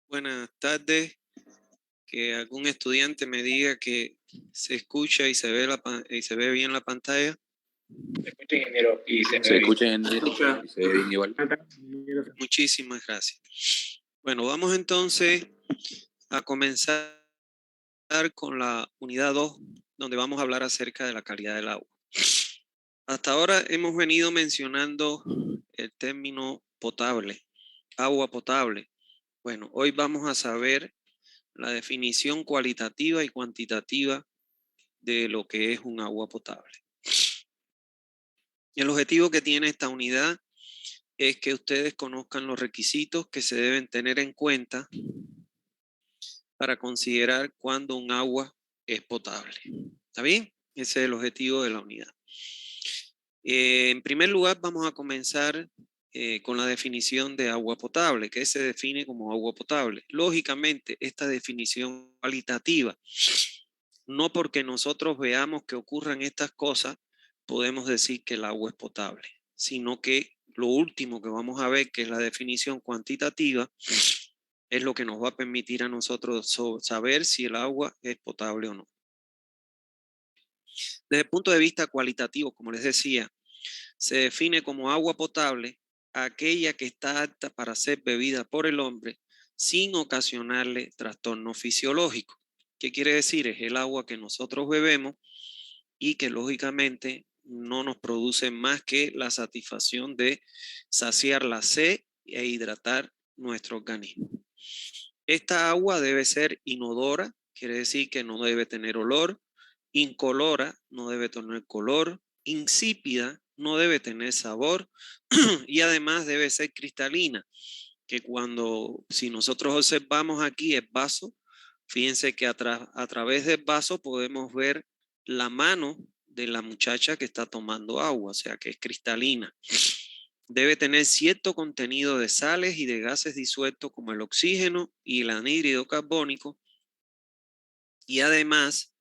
Buenas tardes. Que algún estudiante me diga que se escucha y se ve bien la pantalla. Se escucha, ingeniero, y se Se ve escucha bien. y se ve bien igual. Muchísimas gracias. Bueno, vamos entonces a comenzar con la unidad 2, donde vamos a hablar acerca de la calidad del agua. Hasta ahora hemos venido mencionando el término potable, agua potable. Bueno, hoy vamos a saber la definición cualitativa y cuantitativa de lo que es un agua potable. El objetivo que tiene esta unidad es que ustedes conozcan los requisitos que se deben tener en cuenta para considerar cuándo un agua es potable. ¿Está bien? Ese es el objetivo de la unidad. En primer lugar, vamos a comenzar con la definición de agua potable, que se define como agua potable. Lógicamente, esta definición cualitativa, no porque nosotros veamos que ocurran estas cosas, podemos decir que el agua es potable, sino que lo último que vamos a ver, que es la definición cuantitativa, es lo que nos va a permitir a nosotros saber si el agua es potable o no. Desde el punto de vista cualitativo, como les decía, se define como agua potable aquella que está apta para ser bebida por el hombre sin ocasionarle trastorno fisiológico. ¿Qué quiere decir? Es el agua que nosotros bebemos y que lógicamente no nos produce más que la satisfacción de saciar la sed e hidratar nuestro organismo. Esta agua debe ser inodora, quiere decir que no debe tener olor, incolora, no debe tener color, insípida, no debe tener sabor y además debe ser cristalina, que si nosotros observamos aquí el vaso, fíjense que a través del vaso podemos ver la mano de la muchacha que está tomando agua, o sea que es cristalina. Debe tener cierto contenido de sales y de gases disueltos como el oxígeno y el anhídrido carbónico. Y además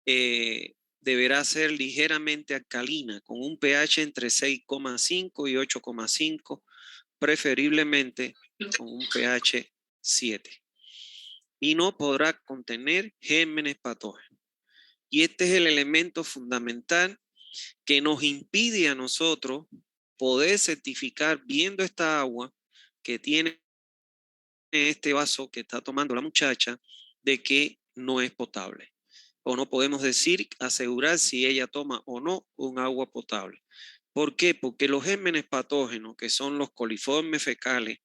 deberá ser ligeramente alcalina, con un pH entre 6,5 y 8,5, preferiblemente con un pH 7. Y no podrá contener gérmenes patógenos. Y este es el elemento fundamental que nos impide a nosotros poder certificar, viendo esta agua que tiene este vaso que está tomando la muchacha, de que no es potable. O no podemos asegurar si ella toma o no un agua potable. ¿Por qué? Porque los gérmenes patógenos, que son los coliformes fecales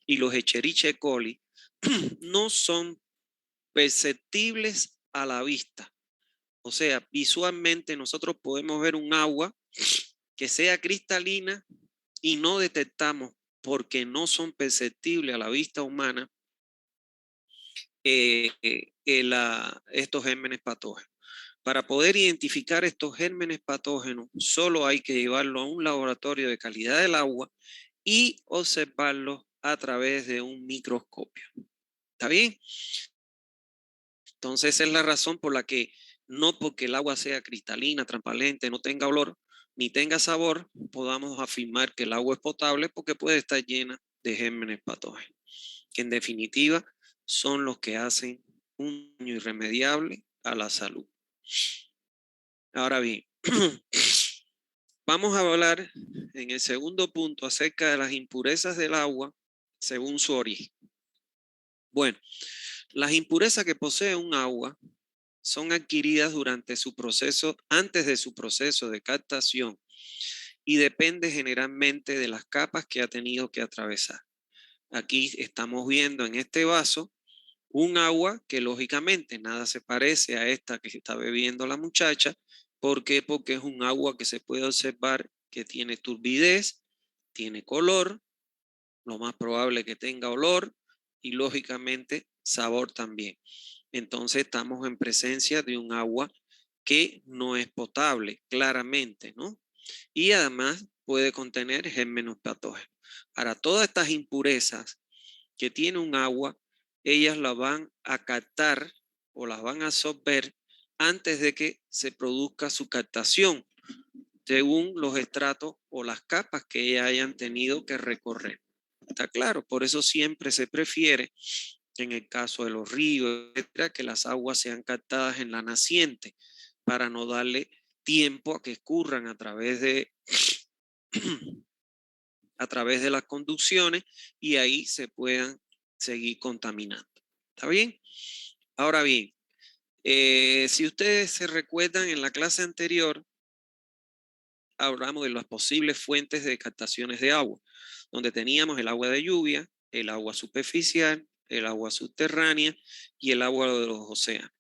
y los Escherichia coli, no son perceptibles a la vista. O sea, visualmente nosotros podemos ver un agua que sea cristalina y no detectamos, porque no son perceptibles a la vista humana, estos gérmenes patógenos. Para poder identificar estos gérmenes patógenos, solo hay que llevarlo a un laboratorio de calidad del agua y observarlos a través de un microscopio. ¿Está bien? Entonces, esa es la razón por la que no porque el agua sea cristalina, transparente, no tenga olor, ni tenga sabor, podamos afirmar que el agua es potable, porque puede estar llena de gérmenes patógenos, que en definitiva son los que hacen un daño irremediable a la salud. Ahora bien, vamos a hablar en el segundo punto acerca de las impurezas del agua según su origen. Bueno, las impurezas que posee un agua son adquiridas durante su proceso, antes de su proceso de captación, y depende generalmente de las capas que ha tenido que atravesar. Aquí estamos viendo en este vaso un agua que lógicamente nada se parece a esta que está bebiendo la muchacha. ¿Por qué? Porque es un agua que se puede observar que tiene turbidez, tiene color, lo más probable que tenga olor y lógicamente sabor también. Entonces estamos en presencia de un agua que no es potable, claramente, ¿no? Y además puede contener gérmenes patógenos. Ahora, todas estas impurezas que tiene un agua, ellas las van a captar o las van a absorber antes de que se produzca su captación. según los estratos o las capas que hayan tenido que recorrer. ¿Está claro? Por eso siempre se prefiere, en el caso de los ríos, etcétera, que las aguas sean captadas en la naciente para no darle tiempo a que escurran a través de a través de las conducciones y ahí se puedan seguir contaminando. ¿Está bien? Ahora bien, si ustedes se recuerdan en la clase anterior, hablamos de las posibles fuentes de captaciones de agua, donde teníamos el agua de lluvia, el agua superficial, el agua subterránea y el agua de los océanos.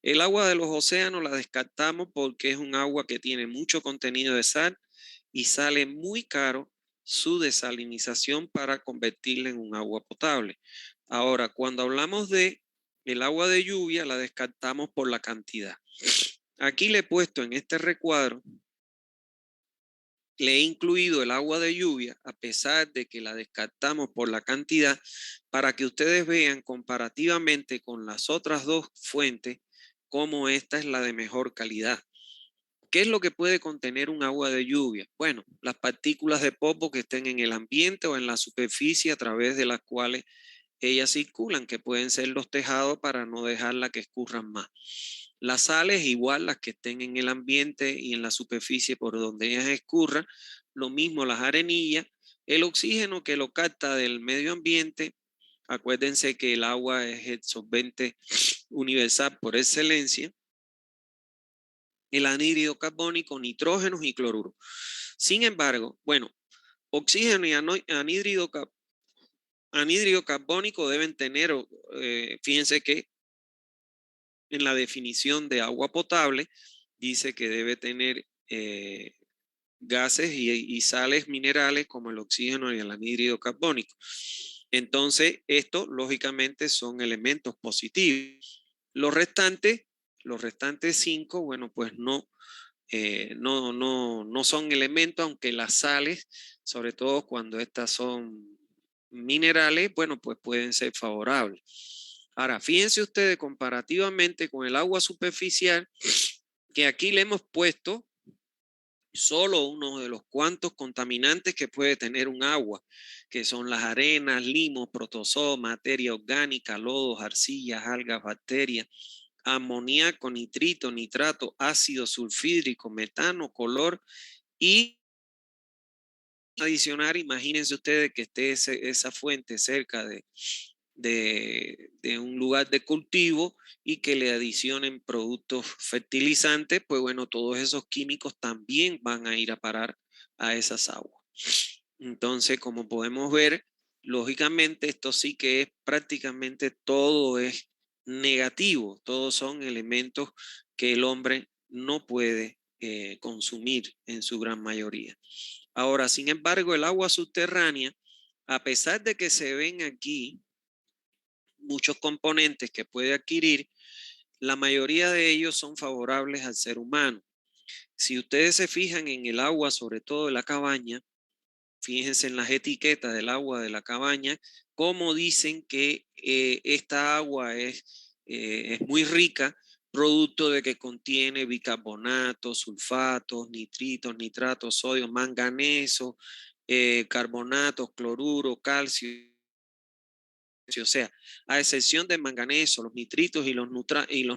El agua de los océanos la descartamos porque es un agua que tiene mucho contenido de sal y sale muy caro su desalinización para convertirla en un agua potable. Ahora, cuando hablamos de el agua de lluvia, la descartamos por la cantidad. Aquí le he puesto en este recuadro, le he incluido el agua de lluvia, a pesar de que la descartamos por la cantidad, para que ustedes vean comparativamente con las otras dos fuentes, cómo esta es la de mejor calidad. ¿Qué es lo que puede contener un agua de lluvia? Bueno, las partículas de polvo que estén en el ambiente o en la superficie a través de las cuales ellas circulan, que pueden ser los tejados para no dejarla que escurran más. Las sales, igual las que estén en el ambiente y en la superficie por donde ellas escurran, lo mismo las arenillas, el oxígeno que lo capta del medio ambiente. Acuérdense que el agua es el solvente universal por excelencia, el anhídrido carbónico, nitrógenos y cloruro. Sin embargo, bueno, oxígeno y anhídrido carbónico deben tener, fíjense que en la definición de agua potable dice que debe tener gases y sales minerales como el oxígeno y el anhídrido carbónico. Entonces, esto lógicamente son elementos positivos. Los restantes 5, bueno, pues no son elementos, aunque las sales, sobre todo cuando estas son minerales, bueno, pues pueden ser favorables. Ahora, fíjense ustedes comparativamente con el agua superficial, que aquí le hemos puesto solo uno de los cuantos contaminantes que puede tener un agua, que son las arenas, limos, protozoos, materia orgánica, lodos, arcillas, algas, bacterias, amoníaco, nitrito, nitrato, ácido sulfídrico, metano, color y adicional, imagínense ustedes que esté esa fuente cerca de un lugar de cultivo y que le adicionen productos fertilizantes, pues bueno, todos esos químicos también van a ir a parar a esas aguas. Entonces, como podemos ver, lógicamente esto sí que es prácticamente todo es negativo, todos son elementos que el hombre no puede consumir en su gran mayoría. Ahora, sin embargo, el agua subterránea, a pesar de que se ven aquí muchos componentes que puede adquirir, la mayoría de ellos son favorables al ser humano. Si ustedes se fijan en el agua, sobre todo de la cabaña, fíjense en las etiquetas del agua de la cabaña, cómo dicen que esta agua es muy rica, producto de que contiene bicarbonatos, sulfatos, nitritos, nitratos, sodio, manganeso, carbonatos, cloruro, calcio. O sea, a excepción de manganeso, los nitritos y los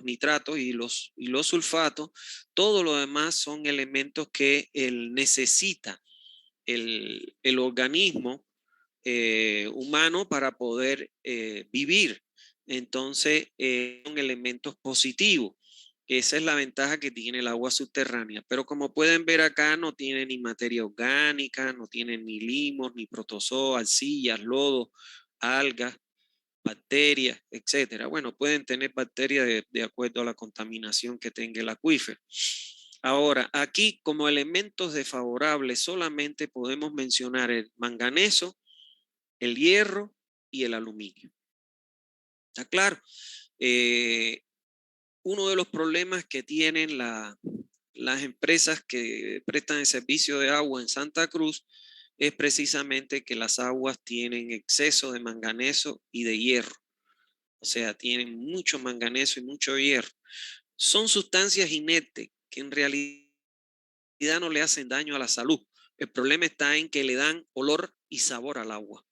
nitratos y los sulfatos, todo lo demás son elementos que él necesita el organismo humano para poder vivir. Entonces, son elementos positivos. Esa es la ventaja que tiene el agua subterránea. Pero como pueden ver acá, no tiene ni materia orgánica, no tiene ni limos, ni protozoos, arcillas, lodo, algas, bacterias, etcétera. Bueno, pueden tener bacterias de acuerdo a la contaminación que tenga el acuífero. Ahora, aquí como elementos desfavorables solamente podemos mencionar el manganeso, el hierro y el aluminio. ¿Está claro? Uno de los problemas que tienen las empresas que prestan el servicio de agua en Santa Cruz es precisamente que las aguas tienen exceso de manganeso y de hierro. O sea, tienen mucho manganeso y mucho hierro. Son sustancias inertes que en realidad no le hacen daño a la salud. El problema está en que le dan olor y sabor al agua.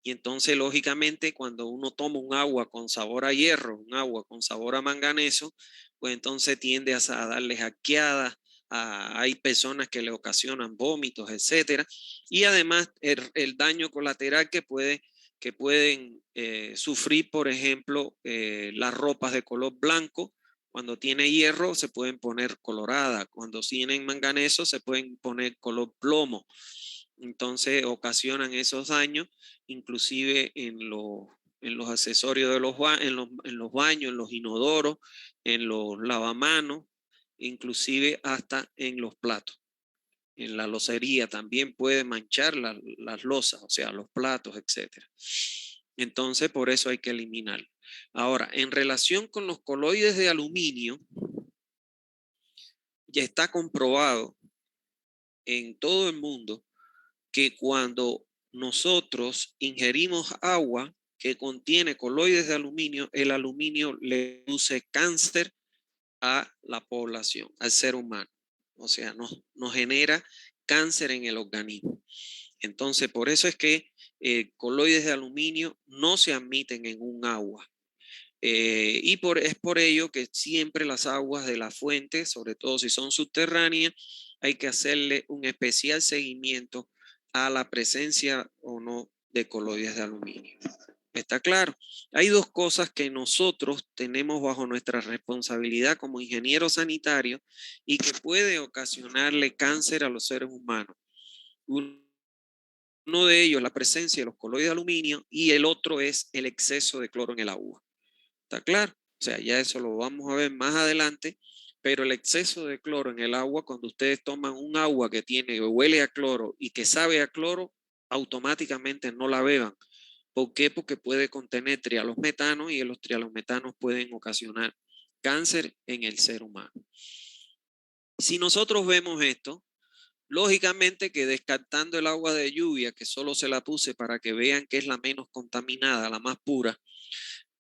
Y entonces, lógicamente, cuando uno toma un agua con sabor a hierro, un agua con sabor a manganeso, pues entonces tiende a darles arqueadas, hay personas que le ocasionan vómitos, etcétera. Y además, el daño colateral que pueden sufrir, por ejemplo, las ropas de color blanco. Cuando tiene hierro se pueden poner colorada, cuando tienen manganeso se pueden poner color plomo. Entonces ocasionan esos daños, inclusive en los accesorios de en los baños, en los inodoros, en los lavamanos, inclusive hasta en los platos. En la locería también puede manchar las losas, o sea, los platos, etcétera. Entonces, por eso hay que eliminarlo. Ahora, en relación con los coloides de aluminio, ya está comprobado en todo el mundo que cuando nosotros ingerimos agua que contiene coloides de aluminio, el aluminio le produce cáncer a la población, al ser humano. O sea, nos genera cáncer en el organismo. Entonces, por eso es que coloides de aluminio no se admiten en un agua. Es por ello que siempre las aguas de la fuente, sobre todo si son subterráneas, hay que hacerle un especial seguimiento a la presencia o no de coloides de aluminio. ¿Está claro? Hay dos cosas que nosotros tenemos bajo nuestra responsabilidad como ingenieros sanitarios y que puede ocasionarle cáncer a los seres humanos. Uno de ellos, la presencia de los coloides de aluminio, y el otro es el exceso de cloro en el agua. ¿Está claro? O sea, ya eso lo vamos a ver más adelante, pero el exceso de cloro en el agua, cuando ustedes toman un agua que tiene o huele a cloro y que sabe a cloro, automáticamente no la beban. ¿Por qué? Porque puede contener trialosmetanos y los trialosmetanos pueden ocasionar cáncer en el ser humano. Si nosotros vemos esto, lógicamente que descartando el agua de lluvia, que solo se la puse para que vean que es la menos contaminada, la más pura,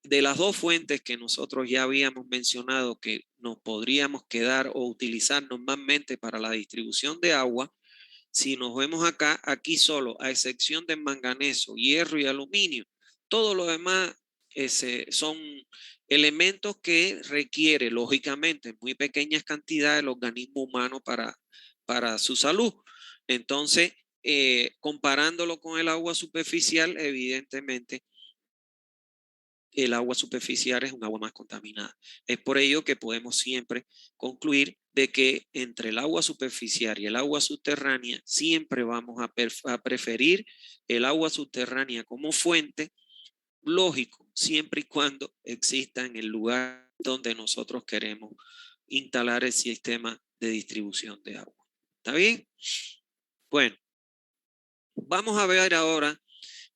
de las dos fuentes que nosotros ya habíamos mencionado que nos podríamos quedar o utilizar normalmente para la distribución de agua, si nos vemos acá, aquí solo, a excepción de manganeso, hierro y aluminio, todo lo demás son elementos que requiere, lógicamente, en muy pequeñas cantidades el organismo humano para su salud. Entonces, comparándolo con el agua superficial, evidentemente, el agua superficial es un agua más contaminada. Es por ello que podemos siempre concluir de que entre el agua superficial y el agua subterránea siempre vamos a preferir el agua subterránea como fuente, lógico, siempre y cuando exista en el lugar donde nosotros queremos instalar el sistema de distribución de agua. ¿Está bien? Bueno, vamos a ver ahora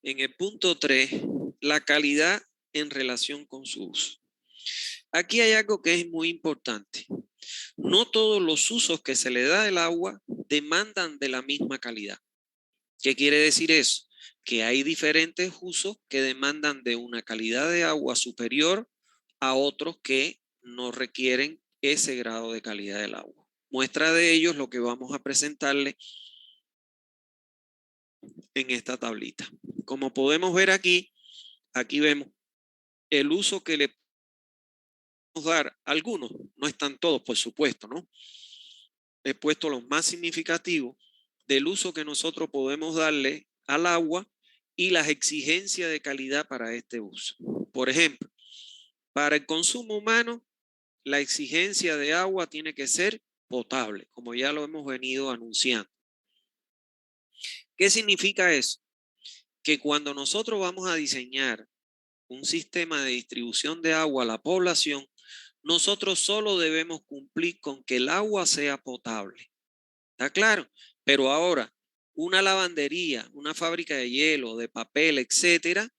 en el punto 3 la calidad en relación con su uso. Aquí hay algo que es muy importante. No todos los usos que se le da al agua demandan de la misma calidad. ¿Qué quiere decir eso? Que hay diferentes usos que demandan de una calidad de agua superior a otros que no requieren ese grado de calidad del agua. Muestra de ello es lo que vamos a presentarle en esta tablita. Como podemos ver aquí, aquí vemos el uso que le podemos dar. Algunos, no están todos, por supuesto, ¿no? He puesto los más significativos del uso que nosotros podemos darle al agua y las exigencias de calidad para este uso. Por ejemplo, para el consumo humano, la exigencia de agua tiene que ser potable, como ya lo hemos venido anunciando. ¿Qué significa eso? Que cuando nosotros vamos a diseñar un sistema de distribución de agua a la población, nosotros solo debemos cumplir con que el agua sea potable. ¿Está claro? Pero ahora, una lavandería, una fábrica de hielo, de papel, etcétera,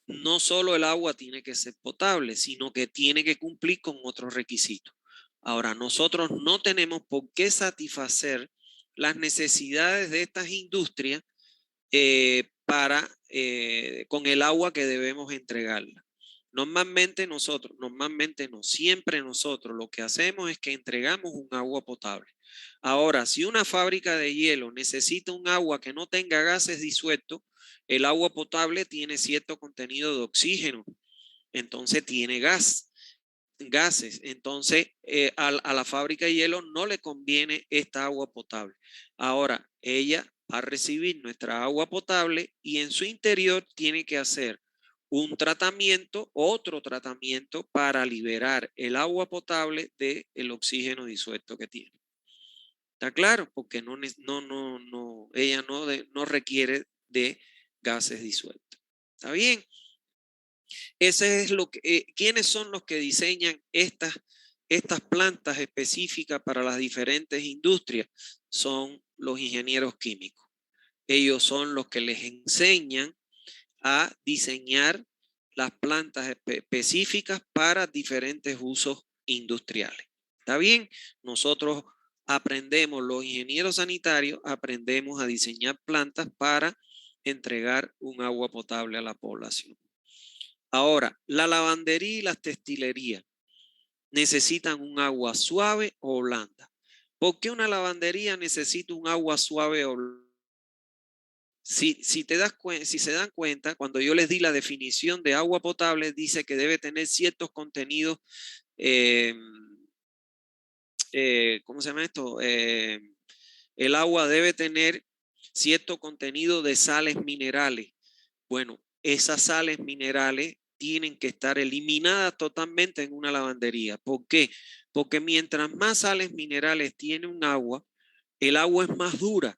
no solo el agua tiene que ser potable, sino que tiene que cumplir con otros requisitos. Ahora, nosotros no tenemos por qué satisfacer las necesidades de estas industrias con el agua que debemos entregarla. Normalmente no, siempre nosotros lo que hacemos es que entregamos un agua potable. Ahora, si una fábrica de hielo necesita un agua que no tenga gases disueltos, el agua potable tiene cierto contenido de oxígeno, entonces tiene gases. Entonces, a la fábrica de hielo no le conviene esta agua potable. Ahora, ella va a recibir nuestra agua potable y en su interior tiene que hacer un tratamiento, otro tratamiento para liberar el agua potable del oxígeno disuelto que tiene. ¿Está claro? Porque ella no requiere de gases disueltos. ¿Está bien? Ese es ¿quiénes son los que diseñan estas plantas específicas para las diferentes industrias? Son los ingenieros químicos. Ellos son los que les enseñan a diseñar las plantas específicas para diferentes usos industriales. ¿Está bien? Nosotros aprendemos, los ingenieros sanitarios, aprendemos a diseñar plantas para entregar un agua potable a la población. Ahora, la lavandería y las textilerías necesitan un agua suave o blanda. ¿Por qué una lavandería necesita un agua suave o blanda? Si se dan cuenta, cuando yo les di la definición de agua potable, dice que debe tener ciertos contenidos, ¿cómo se llama esto? El agua debe tener cierto contenido de sales minerales. Bueno, esas sales minerales tienen que estar eliminadas totalmente en una lavandería. ¿Por qué? Porque mientras más sales minerales tiene un agua, el agua es más dura.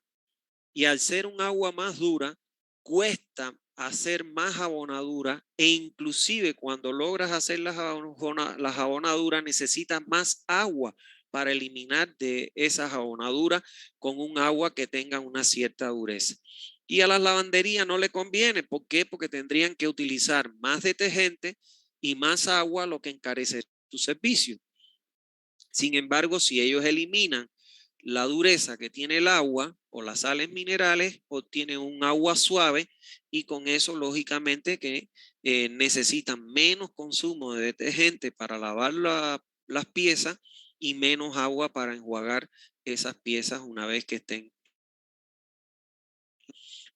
Y al ser un agua más dura, cuesta hacer más jabonadura e inclusive cuando logras hacer la jabonadura necesitas más agua para eliminar de esa jabonadura con un agua que tenga una cierta dureza. Y a las lavanderías no le conviene. ¿Por qué? Porque tendrían que utilizar más detergente y más agua, lo que encarece su servicio. Sin embargo, si ellos eliminan la dureza que tiene el agua o las sales minerales, obtienen un agua suave y con eso, lógicamente, que necesitan menos consumo de detergente para lavar las piezas y menos agua para enjuagar esas piezas una vez que estén.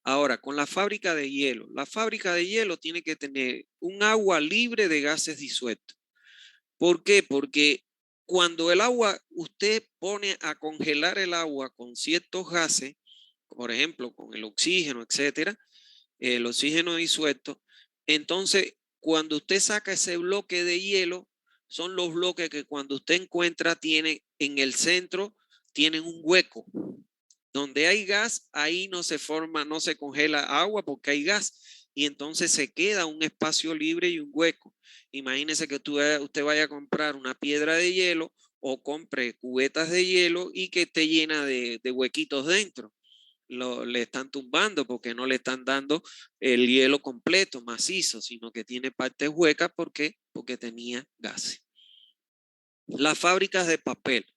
Ahora, con la fábrica de hielo tiene que tener un agua libre de gases disueltos. ¿Por qué? Porque cuando el agua, usted pone a congelar el agua con ciertos gases, por ejemplo, con el oxígeno, etcétera, el oxígeno disuelto, entonces cuando usted saca ese bloque de hielo, son los bloques que cuando usted encuentra tiene en el centro, tienen un hueco. Donde hay gas, ahí no se forma, no se congela agua porque hay gas y entonces se queda un espacio libre y un hueco. Imagínese que usted vaya a comprar una piedra de hielo o compre cubetas de hielo y que esté llena de huequitos dentro. Le están tumbando porque no le están dando el hielo completo, macizo, sino que tiene partes huecas porque tenía gas. Las fábricas de papel.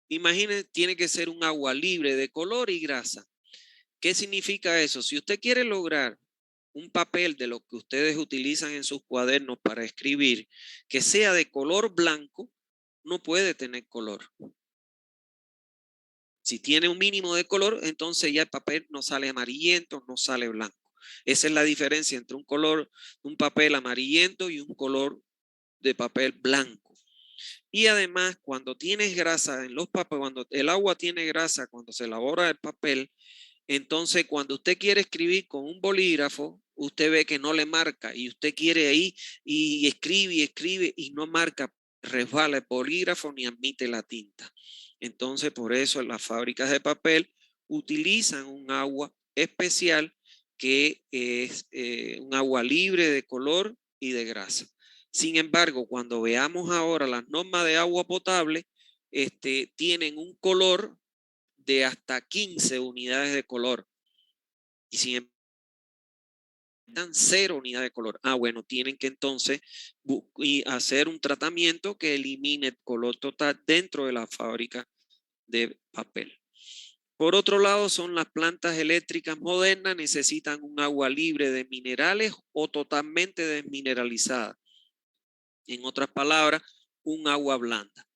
Imagínense, tiene que ser un agua libre de color y grasa. ¿Qué significa eso? Si usted quiere lograr un papel de lo que ustedes utilizan en sus cuadernos para escribir, que sea de color blanco, no puede tener color. Si tiene un mínimo de color, entonces ya el papel no sale amarillento, no sale blanco. Esa es la diferencia entre un papel amarillento y un color de papel blanco. Y además, cuando tienes grasa en los papeles, cuando el agua tiene grasa, cuando se elabora el papel, entonces cuando usted quiere escribir con un bolígrafo, usted ve que no le marca y usted quiere ahí y escribe y no marca, resbala el bolígrafo ni admite la tinta. Entonces, por eso las fábricas de papel utilizan un agua especial que es un agua libre de color y de grasa. Sin embargo, cuando veamos ahora las normas de agua potable, tienen un color de hasta 15 unidades de color. Y sin embargo, dan 0 unidades de color. Bueno, tienen que entonces hacer un tratamiento que elimine el color total dentro de la fábrica de papel. Por otro lado, son las plantas eléctricas modernas, necesitan un agua libre de minerales o totalmente desmineralizada. En otras palabras, un agua blanda.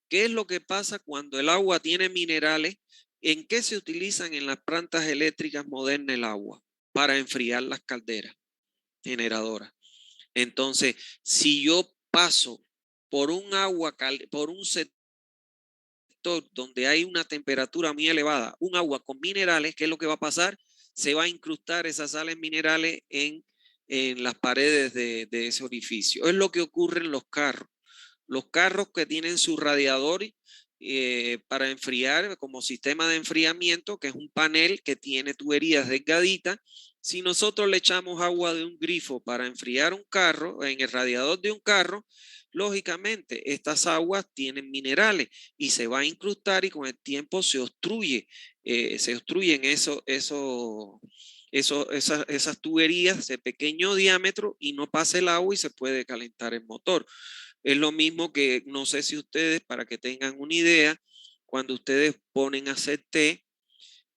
¿Qué es lo que pasa cuando el agua tiene minerales? ¿En qué se utilizan en las plantas eléctricas modernas el agua? Para enfriar las calderas generadoras. Entonces, si yo paso por un por un sector donde hay una temperatura muy elevada, un agua con minerales, ¿qué es lo que va a pasar? Se va a incrustar esas sales minerales en las paredes de ese orificio. Es lo que ocurre en los carros. Los carros que tienen su radiador para enfriar como sistema de enfriamiento, que es un panel que tiene tuberías delgaditas. Si nosotros le echamos agua de un grifo para enfriar un carro, en el radiador de un carro, lógicamente estas aguas tienen minerales y se va a incrustar y con el tiempo se obstruyen esas tuberías de pequeño diámetro y no pasa el agua y se puede calentar el motor. Es lo mismo que, no sé si ustedes, para que tengan una idea, cuando ustedes ponen a hacer té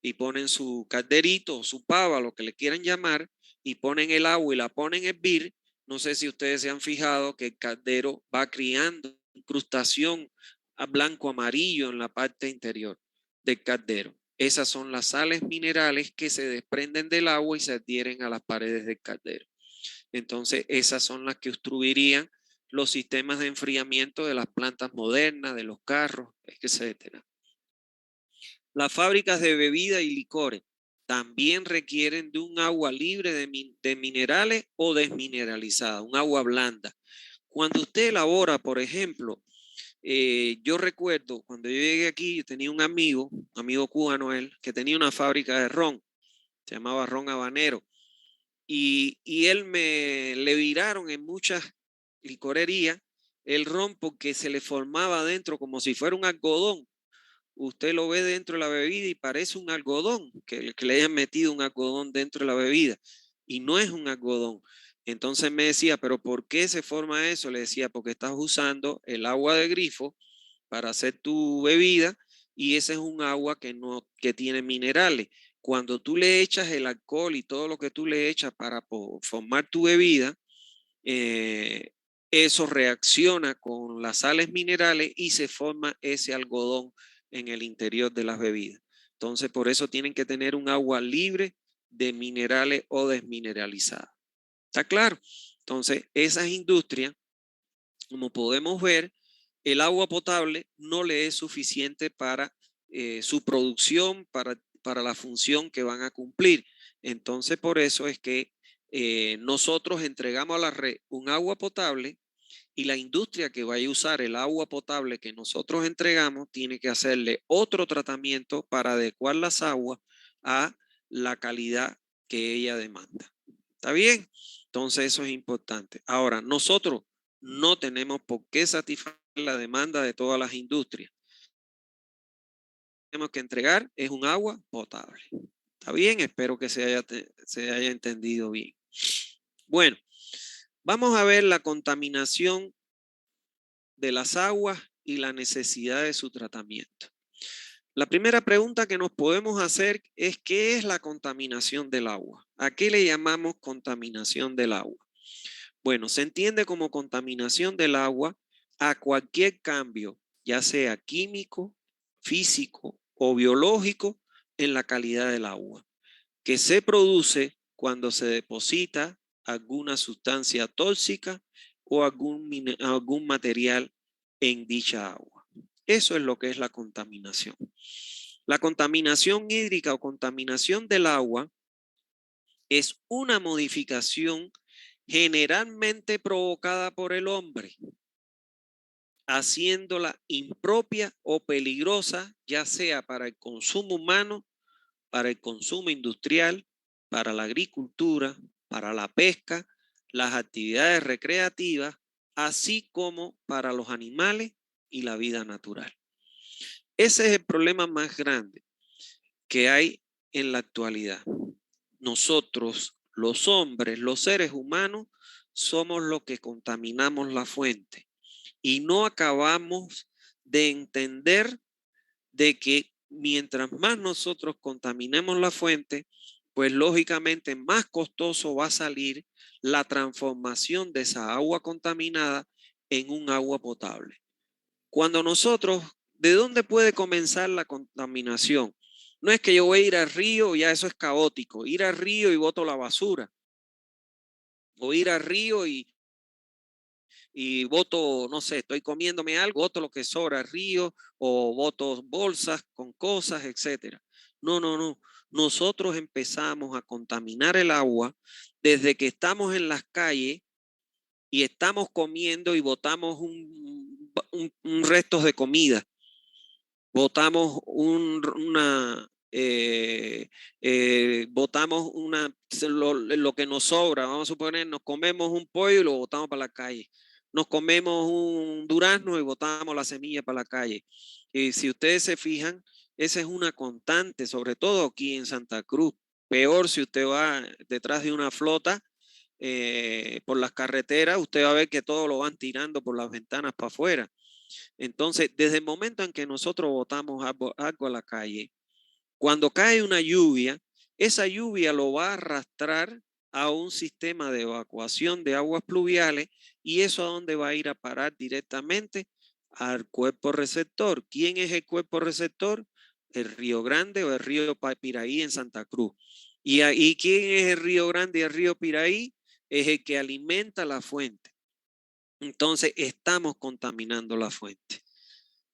y ponen su calderito o su pava, lo que le quieran llamar, y ponen el agua y la ponen a hervir, no sé si ustedes se han fijado que el caldero va criando incrustación a blanco amarillo en la parte interior del caldero. Esas son las sales minerales que se desprenden del agua y se adhieren a las paredes del caldero. Entonces, esas son las que obstruirían los sistemas de enfriamiento de las plantas modernas, de los carros, etcétera. Las fábricas de bebida y licores también requieren de un agua libre de minerales o desmineralizada, un agua blanda. Cuando usted elabora, por ejemplo, yo recuerdo cuando yo llegué aquí, yo tenía un amigo cubano él, que tenía una fábrica de ron, se llamaba Ron Habanero. Y él le viraron en muchas licorerías el ron porque se le formaba dentro como si fuera un algodón. Usted lo ve dentro de la bebida y parece un algodón, que le hayan metido un algodón dentro de la bebida. Y no es un algodón. Entonces me decía, pero ¿por qué se forma eso? Le decía, porque estás usando el agua de grifo para hacer tu bebida y ese es un agua que tiene minerales. Cuando tú le echas el alcohol y todo lo que tú le echas para formar tu bebida, eh, eso reacciona con las sales minerales y se forma ese algodón en el interior de las bebidas. Entonces, por eso tienen que tener un agua libre de minerales o desmineralizada. ¿Está claro? Entonces, esas industrias, como podemos ver, el agua potable no le es suficiente para su producción, para la función que van a cumplir. Entonces, por eso es que nosotros entregamos a la red un agua potable y la industria que vaya a usar el agua potable que nosotros entregamos tiene que hacerle otro tratamiento para adecuar las aguas a la calidad que ella demanda. ¿Está bien? Entonces eso es importante. Ahora, nosotros no tenemos por qué satisfacer la demanda de todas las industrias. Tenemos que entregar es un agua potable. ¿Está bien? Espero que se haya entendido bien. Bueno, vamos a ver la contaminación de las aguas y la necesidad de su tratamiento. La primera pregunta que nos podemos hacer es, ¿qué es la contaminación del agua? ¿A qué le llamamos contaminación del agua? Bueno, se entiende como contaminación del agua a cualquier cambio, ya sea químico, físico o biológico, en la calidad del agua, que se produce cuando se deposita alguna sustancia tóxica o algún material en dicha agua. Eso es lo que es la contaminación. La contaminación hídrica o contaminación del agua es una modificación generalmente provocada por el hombre, haciéndola impropia o peligrosa, ya sea para el consumo humano, para el consumo industrial, para la agricultura, para la pesca, las actividades recreativas, así como para los animales y la vida natural. Ese es el problema más grande que hay en la actualidad. Nosotros, los hombres, los seres humanos, somos los que contaminamos la fuente y no acabamos de entender de que mientras más nosotros contaminemos la fuente, pues lógicamente más costoso va a salir la transformación de esa agua contaminada en un agua potable. Cuando nosotros, ¿de dónde puede comenzar la contaminación? No es que yo voy a ir al río, ya eso es caótico. Ir al río y boto la basura. O ir al río y boto, no sé, estoy comiéndome algo, boto lo que sobra al río o boto bolsas con cosas, etcétera. No, no, no. Nosotros empezamos a contaminar el agua desde que estamos en las calles y estamos comiendo y botamos un restos de comida. Botamos botamos lo que nos sobra. Vamos a suponer, nos comemos un pollo y lo botamos para la calle. Nos comemos un durazno y botamos la semilla para la calle. Y si ustedes se fijan, esa es una constante, sobre todo aquí en Santa Cruz. Peor si usted va detrás de una flota por las carreteras, usted va a ver que todo lo van tirando por las ventanas para afuera. Entonces, desde el momento en que nosotros botamos algo a la calle, cuando cae una lluvia, esa lluvia lo va a arrastrar a un sistema de evacuación de aguas pluviales y eso a dónde va a ir a parar directamente al cuerpo receptor. ¿Quién es el cuerpo receptor? El Río Grande o el río Piraí en Santa Cruz. ¿Y quién es el Río Grande y el río Piraí? Es el que alimenta la fuente. Entonces estamos contaminando la fuente.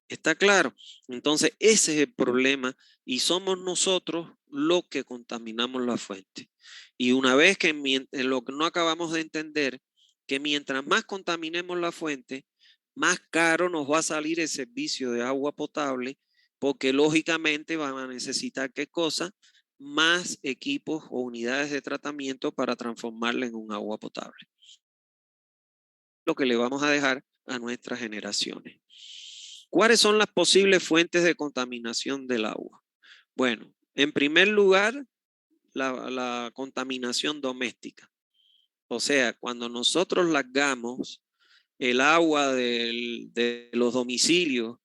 ¿Está claro? Entonces ese es el problema y somos nosotros los que contaminamos la fuente. Y una vez que en lo que no acabamos de entender, que mientras más contaminemos la fuente, más caro nos va a salir el servicio de agua potable, porque lógicamente van a necesitar qué cosa, más equipos o unidades de tratamiento para transformarla en un agua potable. Lo que le vamos a dejar a nuestras generaciones. ¿Cuáles son las posibles fuentes de contaminación del agua? Bueno, en primer lugar, la contaminación doméstica. O sea, cuando nosotros largamos el agua de los domicilios,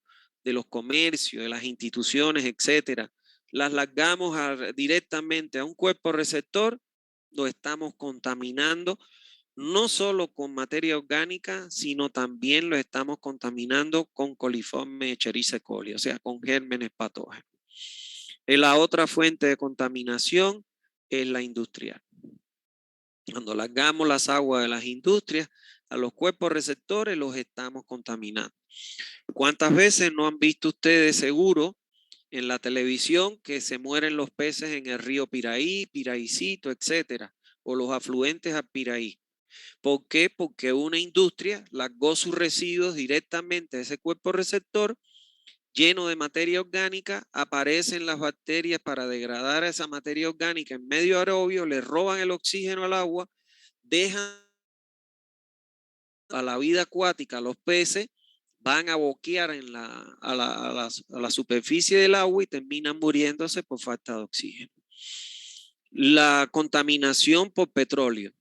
de los comercios, de las instituciones, etcétera, las largamos directamente a un cuerpo receptor, lo estamos contaminando no solo con materia orgánica, sino también lo estamos contaminando con coliforme Escherichia coli, o sea, con gérmenes patógenos. La otra fuente de contaminación es la industrial. Cuando largamos las aguas de las industrias a los cuerpos receptores, los estamos contaminando. ¿Cuántas veces no han visto ustedes seguro en la televisión que se mueren los peces en el río Piraí, Piraícito, etcétera, o los afluentes a Piraí? ¿Por qué? Porque una industria largó sus residuos directamente a ese cuerpo receptor lleno de materia orgánica, aparecen las bacterias para degradar esa materia orgánica en medio aerobio, le roban el oxígeno al agua, dejan a la vida acuática, los peces, van a boquear a la superficie del agua y terminan muriéndose por falta de oxígeno. La contaminación por petróleo.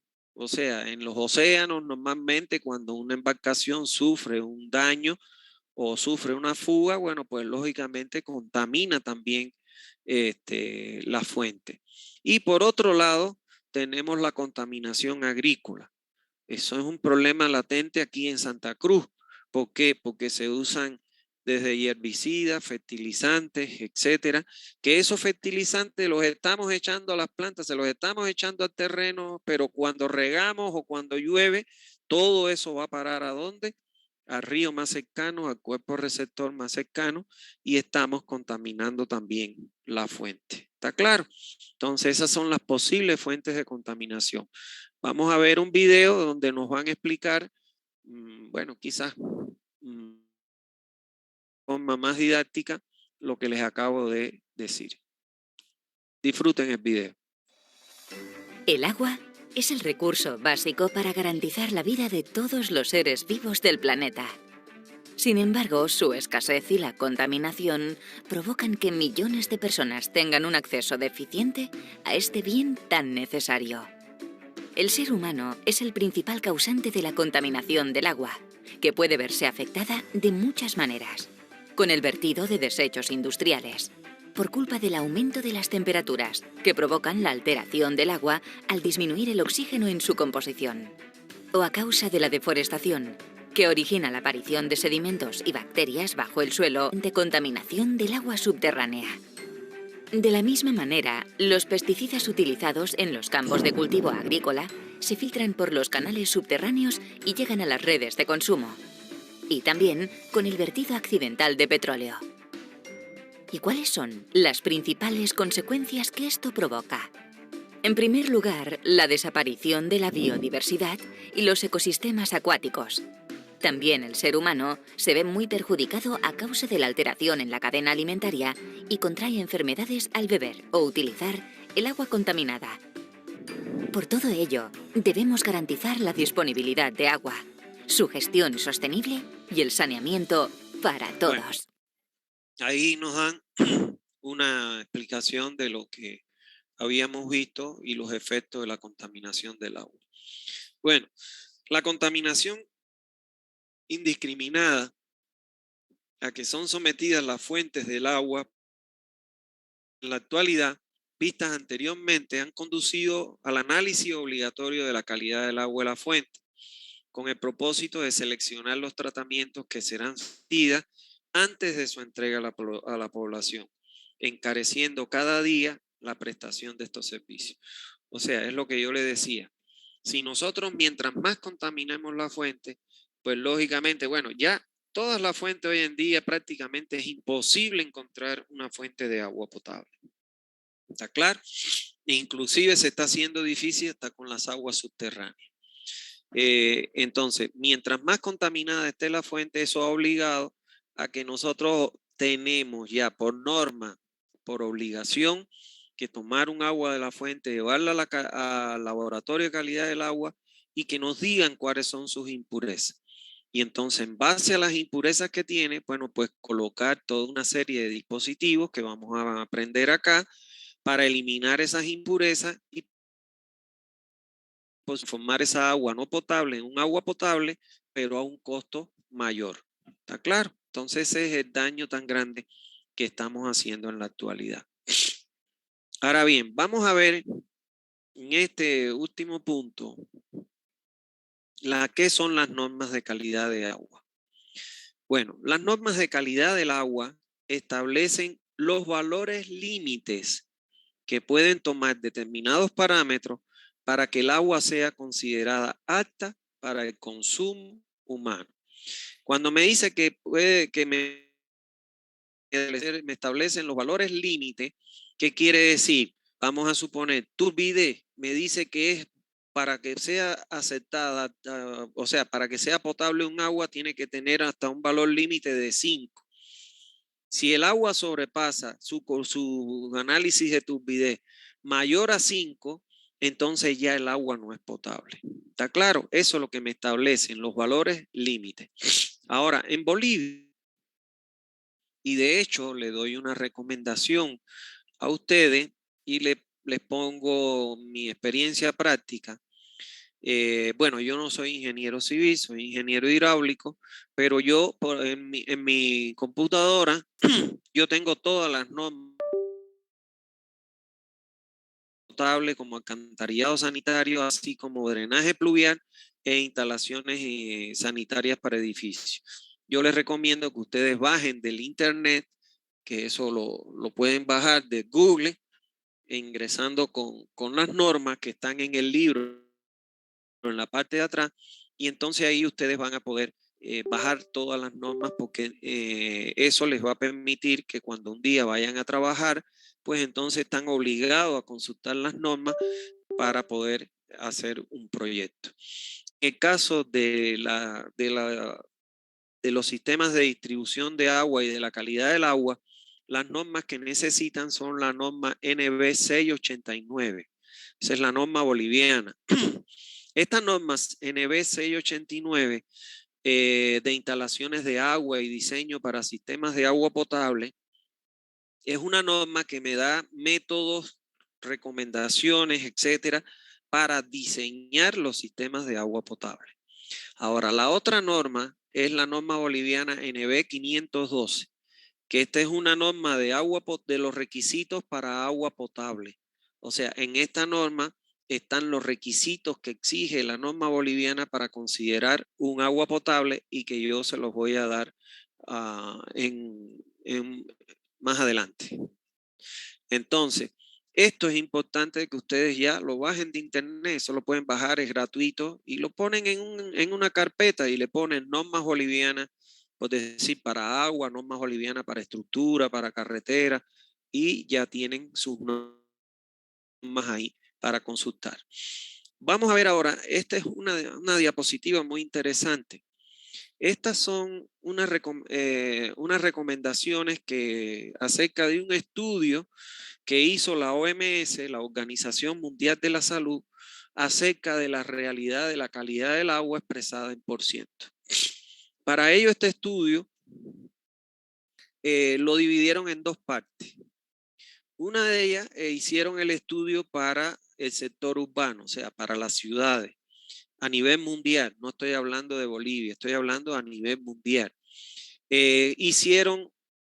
O sea, en los océanos normalmente cuando una embarcación sufre un daño o sufre una fuga, bueno, pues lógicamente contamina también la fuente. Y por otro lado, tenemos la contaminación agrícola. Eso es un problema latente aquí en Santa Cruz. ¿Por qué? Porque se usan desde herbicidas, fertilizantes, etcétera, que esos fertilizantes los estamos echando a las plantas, se los estamos echando al terreno, pero cuando regamos o cuando llueve, todo eso va a parar ¿a dónde? Al río más cercano, al cuerpo receptor más cercano, y estamos contaminando también la fuente. ¿Está claro? Entonces, esas son las posibles fuentes de contaminación. Vamos a ver un video donde nos van a explicar, bueno, quizás forma más didáctica lo que les acabo de decir. Disfruten el video. El agua es el recurso básico para garantizar la vida de todos los seres vivos del planeta. Sin embargo, su escasez y la contaminación provocan que millones de personas tengan un acceso deficiente a este bien tan necesario. El ser humano es el principal causante de la contaminación del agua, que puede verse afectada de muchas maneras. Con el vertido de desechos industriales, por culpa del aumento de las temperaturas, que provocan la alteración del agua al disminuir el oxígeno en su composición, o a causa de la deforestación, que origina la aparición de sedimentos y bacterias bajo el suelo de contaminación del agua subterránea. De la misma manera, los pesticidas utilizados en los campos de cultivo agrícola se filtran por los canales subterráneos y llegan a las redes de consumo. Y también con el vertido accidental de petróleo. ¿Y cuáles son las principales consecuencias que esto provoca? En primer lugar, la desaparición de la biodiversidad y los ecosistemas acuáticos. También el ser humano se ve muy perjudicado a causa de la alteración en la cadena alimentaria y contrae enfermedades al beber o utilizar el agua contaminada. Por todo ello, debemos garantizar la disponibilidad de agua, su gestión sostenible y el saneamiento para todos. Ahí nos dan una explicación de lo que habíamos visto y los efectos de la contaminación del agua. Bueno, la contaminación indiscriminada a que son sometidas las fuentes del agua en la actualidad, vistas anteriormente, han conducido al análisis obligatorio de la calidad del agua de la fuente, con el propósito de seleccionar los tratamientos que serán sometidas antes de su entrega a la población, encareciendo cada día la prestación de estos servicios. O sea, es lo que yo le decía. Si nosotros, mientras más contaminemos la fuente, pues lógicamente, bueno, ya todas las fuentes hoy en día prácticamente es imposible encontrar una fuente de agua potable. ¿Está claro? Inclusive se está haciendo difícil hasta con las aguas subterráneas. Entonces, mientras más contaminada esté la fuente, eso ha obligado a que nosotros tenemos ya por norma, por obligación, que tomar un agua de la fuente, llevarla al laboratorio de calidad del agua y que nos digan cuáles son sus impurezas. Y entonces, en base a las impurezas que tiene, bueno, pues colocar toda una serie de dispositivos que vamos a aprender acá para eliminar esas impurezas y transformar esa agua no potable en un agua potable, pero a un costo mayor. ¿Está claro? Entonces ese es el daño tan grande que estamos haciendo en la actualidad. Ahora bien, vamos a ver en este último punto qué son las normas de calidad de agua. Bueno, las normas de calidad del agua establecen los valores límites que pueden tomar determinados parámetros para que el agua sea considerada apta para el consumo humano. Cuando me dice que me establecen los valores límite, ¿qué quiere decir? Vamos a suponer, turbidez me dice que es para que sea aceptada, o sea, para que sea potable un agua tiene que tener hasta un valor límite de 5. Si el agua sobrepasa su análisis de turbidez mayor a 5, entonces ya el agua no es potable. ¿Está claro? Eso es lo que me establecen los valores límites. Ahora, en Bolivia, y de hecho le doy una recomendación a ustedes y les pongo mi experiencia práctica. Bueno, yo no soy ingeniero civil, soy ingeniero hidráulico, pero yo en mi computadora yo tengo todas las normas potables como alcantarillado sanitario, así como drenaje pluvial e instalaciones sanitarias para edificios. Yo les recomiendo que ustedes bajen del internet, que eso lo pueden bajar de Google, ingresando con las normas que están en el libro en la parte de atrás, y entonces ahí ustedes van a poder bajar todas las normas porque eso les va a permitir que cuando un día vayan a trabajar, pues entonces están obligados a consultar las normas para poder hacer un proyecto. En el caso de los sistemas de distribución de agua y de la calidad del agua, las normas que necesitan son la norma NB 689. Esa es la norma boliviana. Estas normas NB 689 de instalaciones de agua y diseño para sistemas de agua potable es una norma que me da métodos, recomendaciones, etcétera, para diseñar los sistemas de agua potable. Ahora, la otra norma es la norma boliviana NB 512, que esta es una norma de agua de los requisitos para agua potable. O sea, en esta norma están los requisitos que exige la norma boliviana para considerar un agua potable y que yo se los voy a dar más adelante. Entonces, esto es importante que ustedes ya lo bajen de internet, eso lo pueden bajar, es gratuito, y lo ponen en una carpeta y le ponen normas bolivianas, es decir, para agua, normas bolivianas para estructura, para carretera, y ya tienen sus normas ahí para consultar. Vamos a ver ahora, esta es una diapositiva muy interesante. Estas son unas recomendaciones acerca de un estudio que hizo la OMS, la Organización Mundial de la Salud, acerca de la realidad de la calidad del agua expresada en %. Para ello, este estudio lo dividieron en 2 partes. Una de ellas hicieron el estudio para el sector urbano, o sea, para las ciudades, a nivel mundial. No estoy hablando de Bolivia, estoy hablando a nivel mundial. Hicieron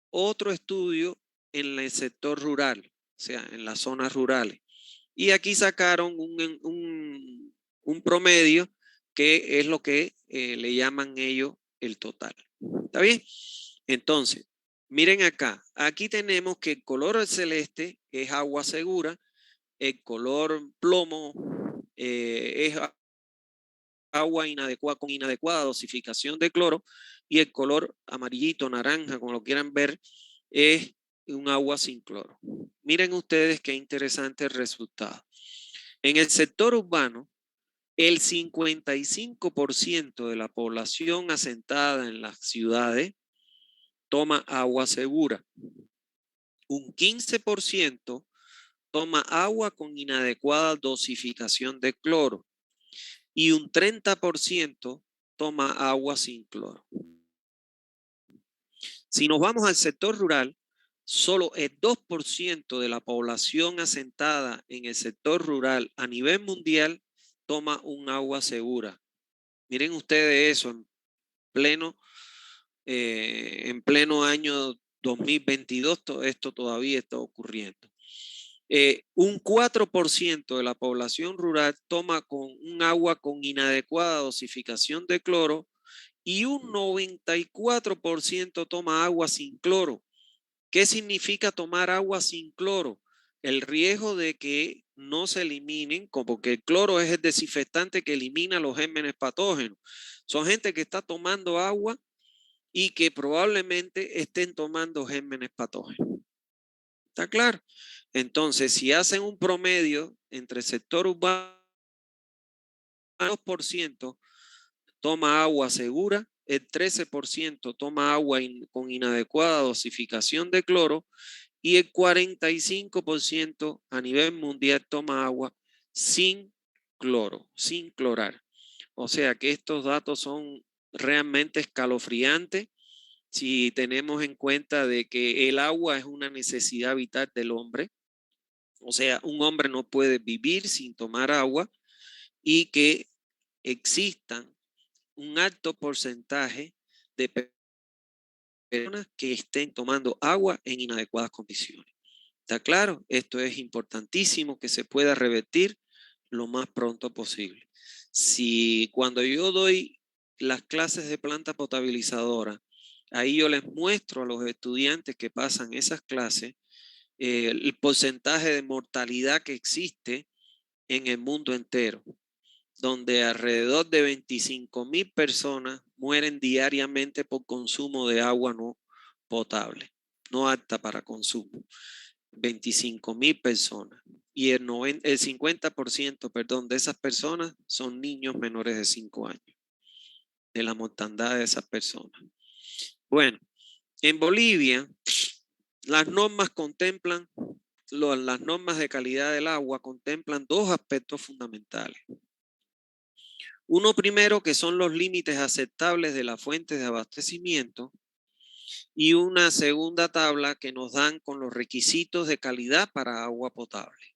otro estudio en el sector rural, o sea, en las zonas rurales. Y aquí sacaron un promedio que es lo que le llaman ellos el total. ¿Está bien? Entonces, miren acá. Aquí tenemos que el color celeste es agua segura, el color plomo es agua inadecuada con inadecuada dosificación de cloro y el color amarillito, naranja, como lo quieran ver, es un agua sin cloro. Miren ustedes qué interesante el resultado. En el sector urbano, el 55% de la población asentada en las ciudades toma agua segura. Un 15% toma agua con inadecuada dosificación de cloro y un 30% toma agua sin cloro. Si nos vamos al sector rural, solo el 2% de la población asentada en el sector rural a nivel mundial toma un agua segura. Miren ustedes eso en pleno año 2022, esto todavía está ocurriendo. Un 4% de la población rural toma un agua con inadecuada dosificación de cloro y un 94% toma agua sin cloro. ¿Qué significa tomar agua sin cloro? El riesgo de que no se eliminen, porque el cloro es el desinfectante que elimina los gérmenes patógenos. Son gente que está tomando agua y que probablemente estén tomando gérmenes patógenos. ¿Está claro? Entonces, si hacen un promedio entre el sector urbano, 2% toma agua segura, el 13% toma agua con inadecuada dosificación de cloro y el 45% a nivel mundial toma agua sin cloro, sin clorar. O sea que estos datos son realmente escalofriantes si tenemos en cuenta de que el agua es una necesidad vital del hombre. O sea, un hombre no puede vivir sin tomar agua y que existan un alto porcentaje de personas que estén tomando agua en inadecuadas condiciones. ¿Está claro? Esto es importantísimo que se pueda revertir lo más pronto posible. Si cuando yo doy las clases de planta potabilizadora, ahí yo les muestro a los estudiantes que pasan esas clases el porcentaje de mortalidad que existe en el mundo entero, donde alrededor de 25,000 personas mueren diariamente por consumo de agua no potable, no apta para consumo. 25,000 personas. Y el 50%, perdón, de esas personas son niños menores de 5 años, de la mortandad de esas personas. Bueno, en Bolivia, las normas las normas de calidad del agua contemplan 2 aspectos fundamentales. Uno primero, que son los límites aceptables de las fuentes de abastecimiento, y una segunda tabla que nos dan con los requisitos de calidad para agua potable.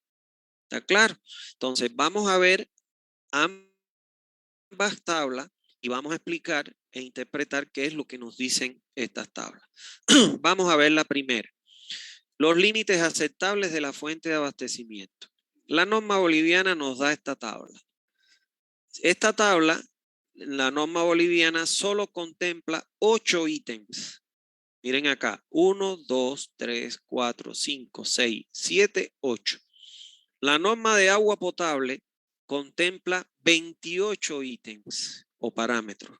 ¿Está claro? Entonces, vamos a ver ambas tablas y vamos a explicar e interpretar qué es lo que nos dicen estas tablas. Vamos a ver la primera. Los límites aceptables de la fuente de abastecimiento. La norma boliviana nos da esta tabla. Esta tabla, la norma boliviana, solo contempla 8 ítems. Miren acá, 1, 2, 3, 4, 5, 6, 7, 8. La norma de agua potable contempla 28 ítems o parámetros.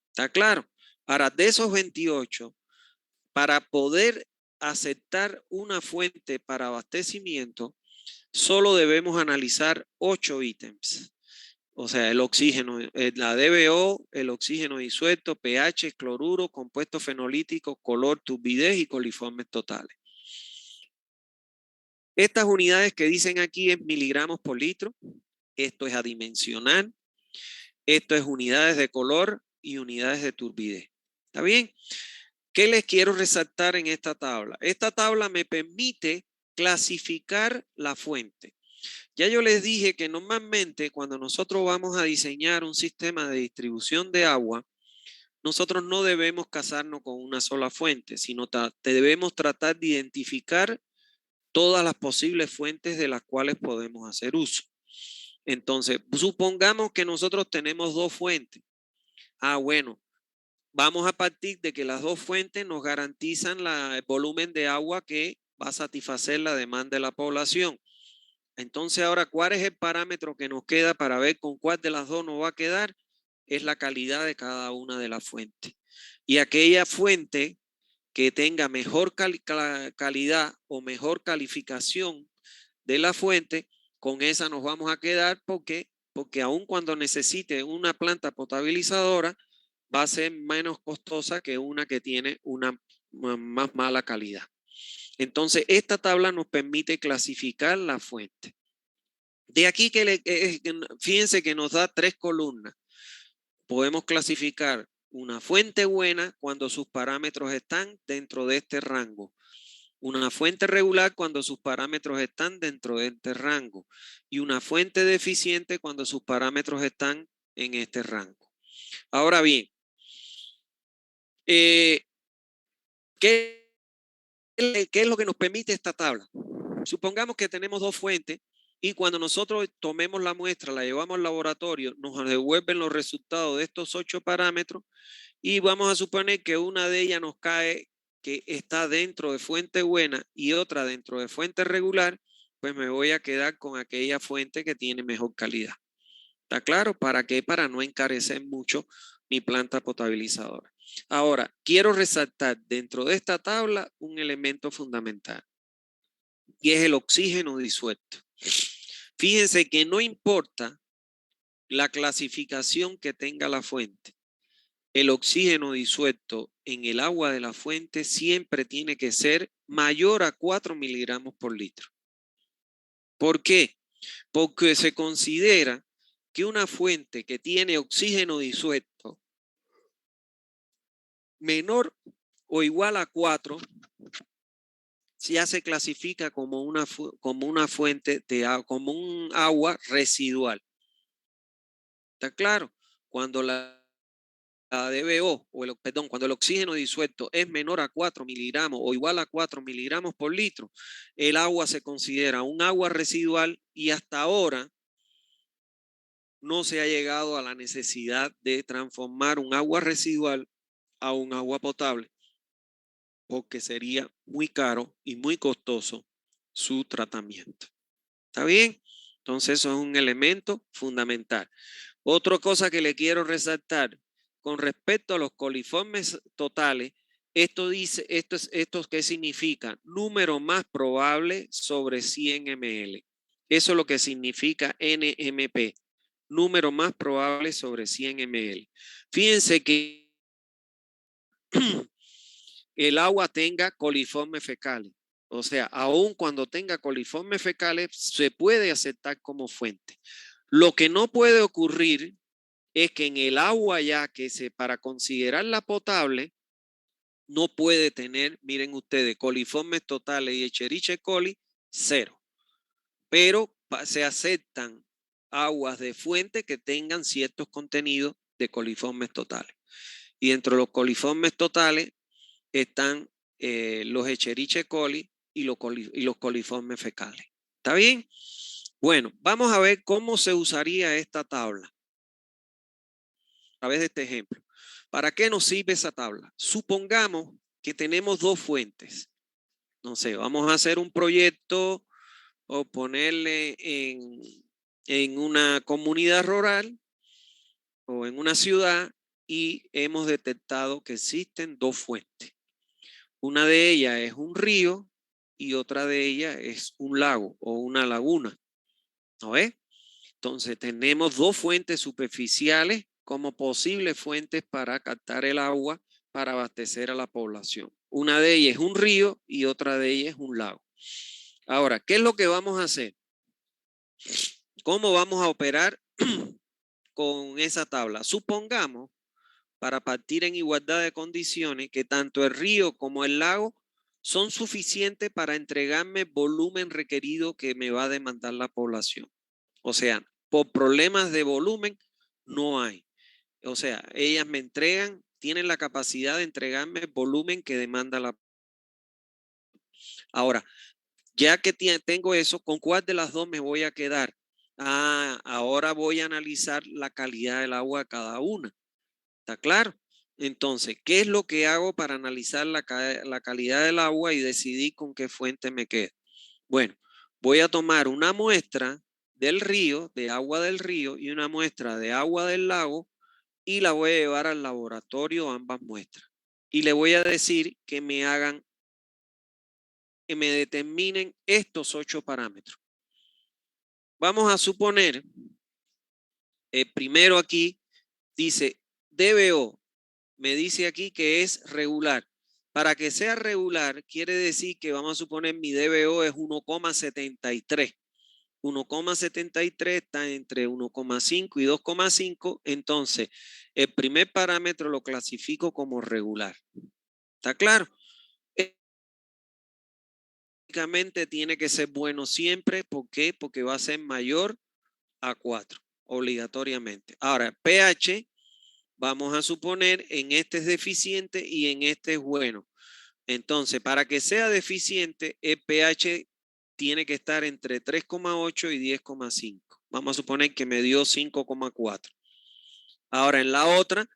¿Está claro? Ahora, de esos 28, para poder aceptar una fuente para abastecimiento, solo debemos analizar 8 ítems. O sea, el oxígeno, la DBO, el oxígeno disuelto, pH, cloruro, compuestos fenolíticos, color, turbidez y coliformes totales. Estas unidades que dicen aquí es miligramos por litro. Esto es adimensional. Esto es unidades de color y unidades de turbidez. ¿Está bien? ¿Qué les quiero resaltar en esta tabla? Esta tabla me permite clasificar la fuente. Ya yo les dije que normalmente cuando nosotros vamos a diseñar un sistema de distribución de agua, nosotros no debemos casarnos con una sola fuente, sino debemos tratar de identificar todas las posibles fuentes de las cuales podemos hacer uso. Entonces, supongamos que nosotros tenemos 2 fuentes. Bueno, vamos a partir de que las 2 fuentes nos garantizan el volumen de agua que va a satisfacer la demanda de la población. Entonces, ahora, ¿cuál es el parámetro que nos queda para ver con cuál de las 2 nos va a quedar? Es la calidad de cada una de las fuentes. Y aquella fuente que tenga mejor calidad o mejor calificación de la fuente, con esa nos vamos a quedar porque aun cuando necesite una planta potabilizadora, va a ser menos costosa que una que tiene una más mala calidad. Entonces, esta tabla nos permite clasificar la fuente. De aquí fíjense que nos da 3 columnas. Podemos clasificar una fuente buena cuando sus parámetros están dentro de este rango. Una fuente regular cuando sus parámetros están dentro de este rango. Y una fuente deficiente cuando sus parámetros están en este rango. Ahora bien, ¿qué es lo que nos permite esta tabla? Supongamos que tenemos 2 fuentes y cuando nosotros tomemos la muestra, la llevamos al laboratorio, nos devuelven los resultados de estos 8 parámetros y vamos a suponer que una de ellas nos cae que está dentro de fuente buena y otra dentro de fuente regular, pues me voy a quedar con aquella fuente que tiene mejor calidad. ¿Está claro? ¿Para qué? Para no encarecer mucho mi planta potabilizadora. Ahora, quiero resaltar dentro de esta tabla un elemento fundamental y es el oxígeno disuelto. Fíjense que no importa la clasificación que tenga la fuente, el oxígeno disuelto en el agua de la fuente siempre tiene que ser mayor a 4 miligramos por litro. ¿Por qué? Porque se considera que una fuente que tiene oxígeno disuelto menor o igual a 4 ya se clasifica como una fuente de agua, como un agua residual. ¿Está claro? Cuando la DBO, cuando el oxígeno disuelto es menor a 4 miligramos o igual a 4 miligramos por litro, el agua se considera un agua residual y hasta ahora no se ha llegado a la necesidad de transformar un agua residual a un agua potable, porque sería muy caro y muy costoso su tratamiento. ¿Está bien? Entonces eso es un elemento fundamental. Otra cosa que le quiero resaltar con respecto a los coliformes totales, esto ¿qué significa? Número más probable sobre 100 ml. Eso es lo que significa NMP. Número más probable sobre 100 ml. Fíjense que el agua tenga coliformes fecales. O sea, aun cuando tenga coliformes fecales, se puede aceptar como fuente. Lo que no puede ocurrir es que en el agua para considerarla potable, no puede tener, miren ustedes, coliformes totales y Escherichia coli, 0. Pero se aceptan aguas de fuente que tengan ciertos contenidos de coliformes totales. Y dentro de los coliformes totales están los Escherichia coli y los coliformes fecales. ¿Está bien? Bueno, vamos a ver cómo se usaría esta tabla a través de este ejemplo. ¿Para qué nos sirve esa tabla? Supongamos que tenemos dos fuentes. No sé, vamos a hacer un proyecto o ponerle en una comunidad rural o en una ciudad y hemos detectado que existen dos fuentes. Una de ellas es un río y otra de ellas es un lago o una laguna. ¿No ves? Entonces tenemos dos fuentes superficiales como posibles fuentes para captar el agua para abastecer a la población. Una de ellas es un río y otra de ellas es un lago. Ahora, ¿qué es lo que vamos a hacer? ¿Cómo vamos a operar con esa tabla? Supongamos, para partir en igualdad de condiciones, que tanto el río como el lago son suficientes para entregarme el volumen requerido que me va a demandar la población. O sea, por problemas de volumen no hay. O sea, ellas me entregan, tienen la capacidad de entregarme el volumen que demanda la. Ahora, ya que tengo eso, ¿con cuál de las dos me voy a quedar? Ah, ahora voy a analizar la calidad del agua de cada una. ¿Está claro? Entonces, ¿qué es lo que hago para analizar la calidad del agua y decidir con qué fuente me quedo? Bueno, voy a tomar una muestra del río, de agua del río, y una muestra de agua del lago, y la voy a llevar al laboratorio, ambas muestras. Y le voy a decir que me hagan, que me determinen estos 8 parámetros. Vamos a suponer, primero aquí dice DBO, me dice aquí que es regular. Para que sea regular, quiere decir que vamos a suponer mi DBO es 1,73. 1,73 está entre 1,5 y 2,5. Entonces, el primer parámetro lo clasifico como regular. ¿Está claro? Básicamente tiene que ser bueno siempre. ¿Por qué? Porque va a ser mayor a 4, obligatoriamente. Ahora, pH, vamos a suponer en este es deficiente y en este es bueno. Entonces, para que sea deficiente, el pH tiene que estar entre 3,8 y 10,5. Vamos a suponer que me dio 5,4. Ahora, en la otra,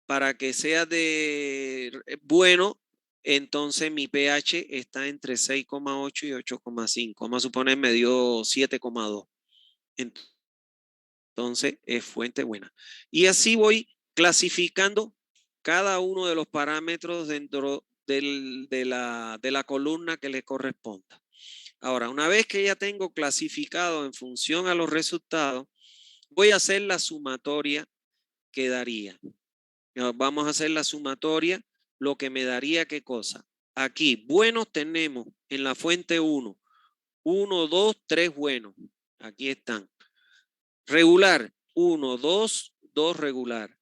para que sea de bueno, entonces mi pH está entre 6,8 y 8,5. Vamos a suponer me dio 7,2. Entonces es fuente buena. Y así voy clasificando cada uno de los parámetros dentro de la columna que le corresponda. Ahora, una vez que ya tengo clasificado en función a los resultados, voy a hacer la sumatoria que daría. Vamos a hacer la sumatoria, lo que me daría qué cosa. Aquí, buenos tenemos en la fuente 1, 1, 2, 3 buenos. Aquí están. Regular, 1, 2, 2 regular.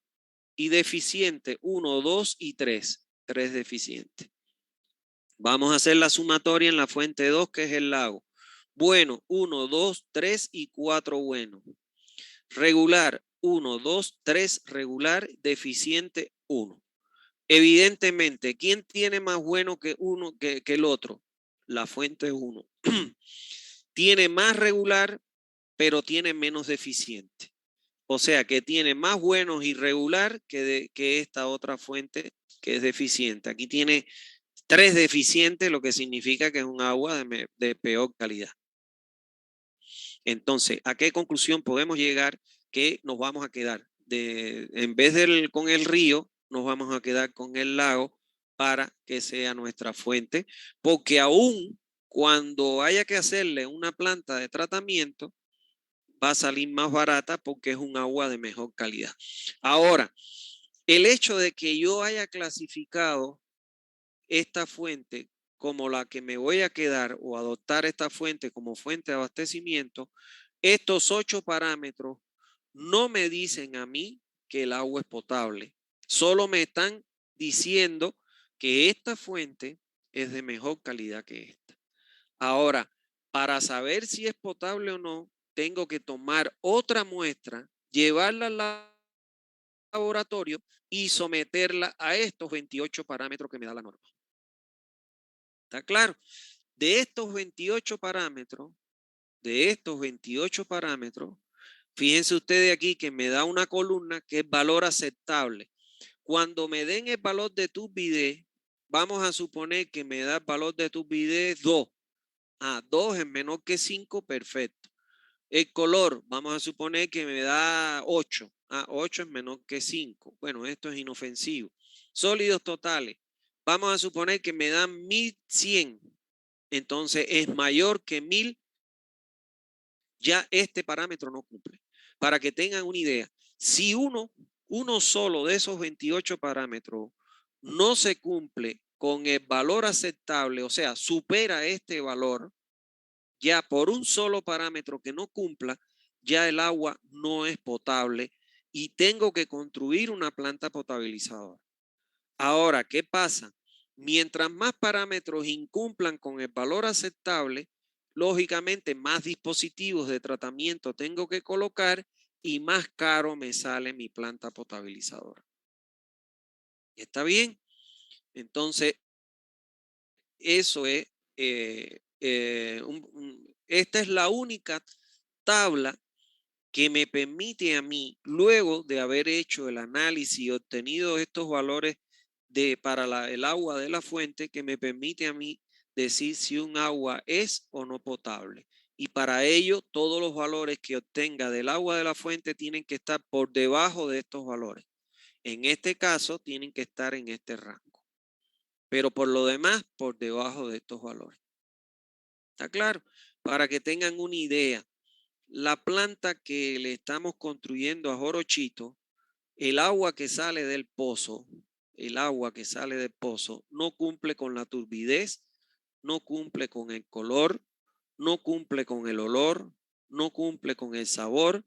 Y deficiente, 1, 2 y 3. 3 deficientes. Vamos a hacer la sumatoria en la fuente 2, que es el lago. Bueno, 1, 2, 3 y 4 bueno. Regular, 1, 2, 3 regular, deficiente 1. Evidentemente, ¿quién tiene más bueno que uno que el otro? La fuente 1. Tiene más regular, pero tiene menos deficiente. O sea que tiene más buenos irregular que esta otra fuente que es deficiente. Aquí tiene 3 deficientes, lo que significa que es un agua de peor calidad. Entonces, ¿a qué conclusión podemos llegar? Que nos vamos a quedar, en vez con el río, nos vamos a quedar con el lago para que sea nuestra fuente, porque aún cuando haya que hacerle una planta de tratamiento, va a salir más barata porque es un agua de mejor calidad. Ahora, el hecho de que yo haya clasificado esta fuente como la que me voy a quedar o adoptar esta fuente como fuente de abastecimiento, estos 8 parámetros no me dicen a mí que el agua es potable. Solo me están diciendo que esta fuente es de mejor calidad que esta. Ahora, para saber si es potable o no, tengo que tomar otra muestra, llevarla al laboratorio y someterla a estos 28 parámetros que me da la norma. ¿Está claro? De estos 28 parámetros, de estos 28 parámetros, fíjense ustedes aquí que me da una columna que es valor aceptable. Cuando me den el valor de turbidez, vamos a suponer que me da el valor de turbidez 2. 2 es menor que 5, perfecto. El color, vamos a suponer que me da 8. 8 es menor que 5. Bueno, esto es inofensivo. Sólidos totales, vamos a suponer que me dan 1100. Entonces es mayor que 1000. Ya este parámetro no cumple. Para que tengan una idea, si uno solo de esos 28 parámetros no se cumple con el valor aceptable, o sea, supera este valor, ya por un solo parámetro que no cumpla, ya el agua no es potable y tengo que construir una planta potabilizadora. Ahora, ¿qué pasa? Mientras más parámetros incumplan con el valor aceptable, lógicamente más dispositivos de tratamiento tengo que colocar y más caro me sale mi planta potabilizadora. ¿Está bien? Entonces, eso es, esta es la única tabla que me permite a mí, luego de haber hecho el análisis y obtenido estos valores para el agua de la fuente, que me permite a mí decir si un agua es o no potable. Y para ello, todos los valores que obtenga del agua de la fuente tienen que estar por debajo de estos valores. En este caso, tienen que estar en este rango. Pero por lo demás, por debajo de estos valores. ¿Está claro? Para que tengan una idea, la planta que le estamos construyendo a Jorochito, el agua que sale del pozo, no cumple con la turbidez, no cumple con el color, no cumple con el olor, no cumple con el sabor.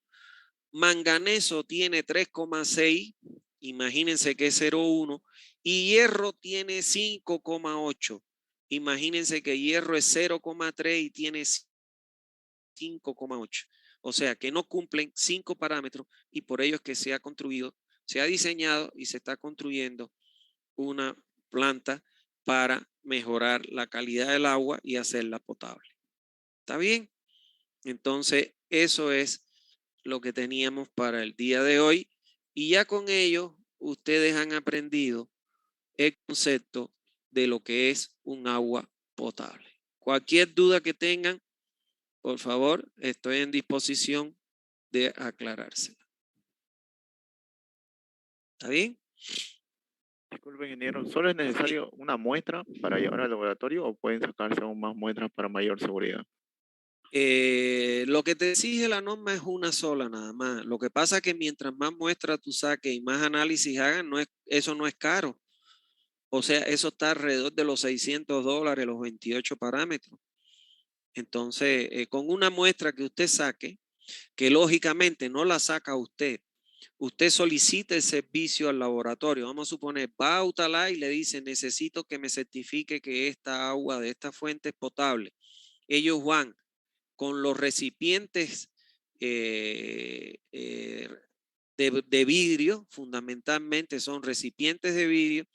Manganeso tiene 3,6, imagínense que es 0,1, y hierro tiene 5,8. Imagínense que hierro es 0,3 y tiene 5,8. O sea que no cumplen 5 parámetros y por ello es que se ha construido, se ha diseñado y se está construyendo una planta para mejorar la calidad del agua y hacerla potable. ¿Está bien? Entonces, eso es lo que teníamos para el día de hoy y ya con ello ustedes han aprendido el concepto de lo que es un agua potable. Cualquier duda que tengan, por favor, estoy en disposición de aclarársela. ¿Está bien? Disculpe, ingeniero, ¿solo es necesario una muestra para llevar al laboratorio o pueden sacarse aún más muestras para mayor seguridad? Lo que te exige la norma es una sola nada más. Lo que pasa es que mientras más muestras tú saques y más análisis hagan, eso no es caro. O sea, eso está alrededor de los $600, los 28 parámetros. Entonces, con una muestra que usted saque, que lógicamente no la saca usted, usted solicita el servicio al laboratorio. Vamos a suponer, va a Utalá y le dice, necesito que me certifique que esta agua de esta fuente es potable. Ellos van con los recipientes de vidrio, fundamentalmente son recipientes de vidrio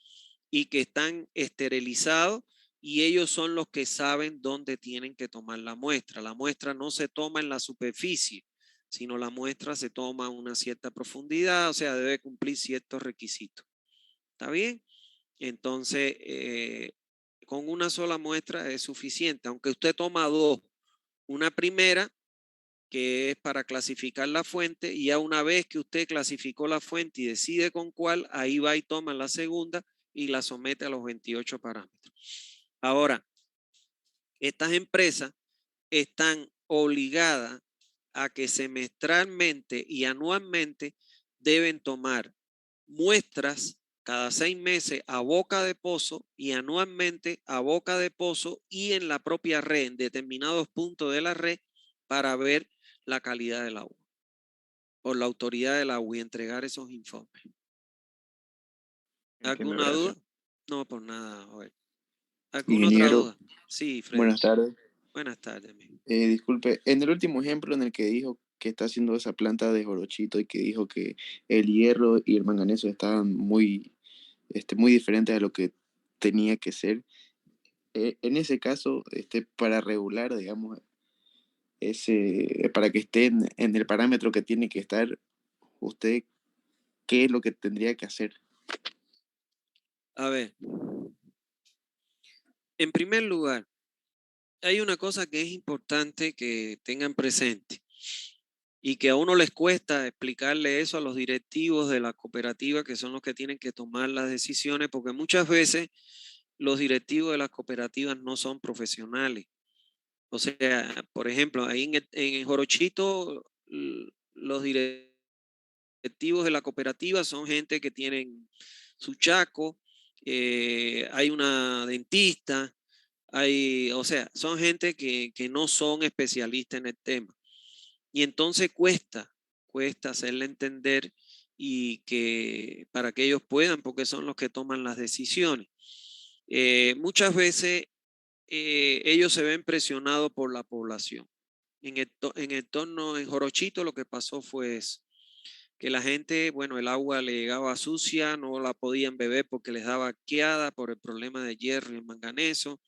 y que están esterilizados y ellos son los que saben dónde tienen que tomar la muestra. La muestra no se toma en la superficie, sino la muestra se toma a una cierta profundidad, o sea, debe cumplir ciertos requisitos. ¿Está bien? Entonces, con una sola muestra es suficiente, aunque usted toma dos. Una primera, que es para clasificar la fuente, y ya una vez que usted clasificó la fuente y decide con cuál, ahí va y toma la segunda y la somete a los 28 parámetros. Ahora, estas empresas están obligadas a que semestralmente y anualmente deben tomar muestras cada 6 meses a boca de pozo y anualmente a boca de pozo y en la propia red, en determinados puntos de la red, para ver la calidad del agua por la autoridad del agua y entregar esos informes. Entiendo, ¿Alguna duda? gracias. No, por nada, Joel. ¿Alguna otra Ingeniero, duda? Sí, Freddy. buenas tardes. Buenas tardes, amigo. Disculpe, en el último ejemplo en el que dijo que está haciendo esa planta de Jorochito y que dijo que el hierro y el manganeso estaban muy diferentes a lo que tenía que ser, en ese caso, para regular, digamos, para que esté en el parámetro que tiene que estar, usted, ¿qué es lo que tendría que hacer? A ver, en primer lugar, hay una cosa que es importante que tengan presente y que a uno les cuesta explicarle eso a los directivos de la cooperativa, que son los que tienen que tomar las decisiones, porque muchas veces los directivos de las cooperativas no son profesionales. O sea, por ejemplo, ahí en el Jorochito, los directivos de la cooperativa son gente que tienen su chaco, hay una dentista, o sea, son gente que no son especialistas en el tema. Y entonces cuesta hacerle entender y que para que ellos puedan, porque son los que toman las decisiones. Muchas veces ellos se ven presionados por la población. En el torno, en Jorochito, lo que pasó fue eso, que la gente, bueno, el agua le llegaba sucia, no la podían beber porque les daba queada por el problema de hierro y manganeso,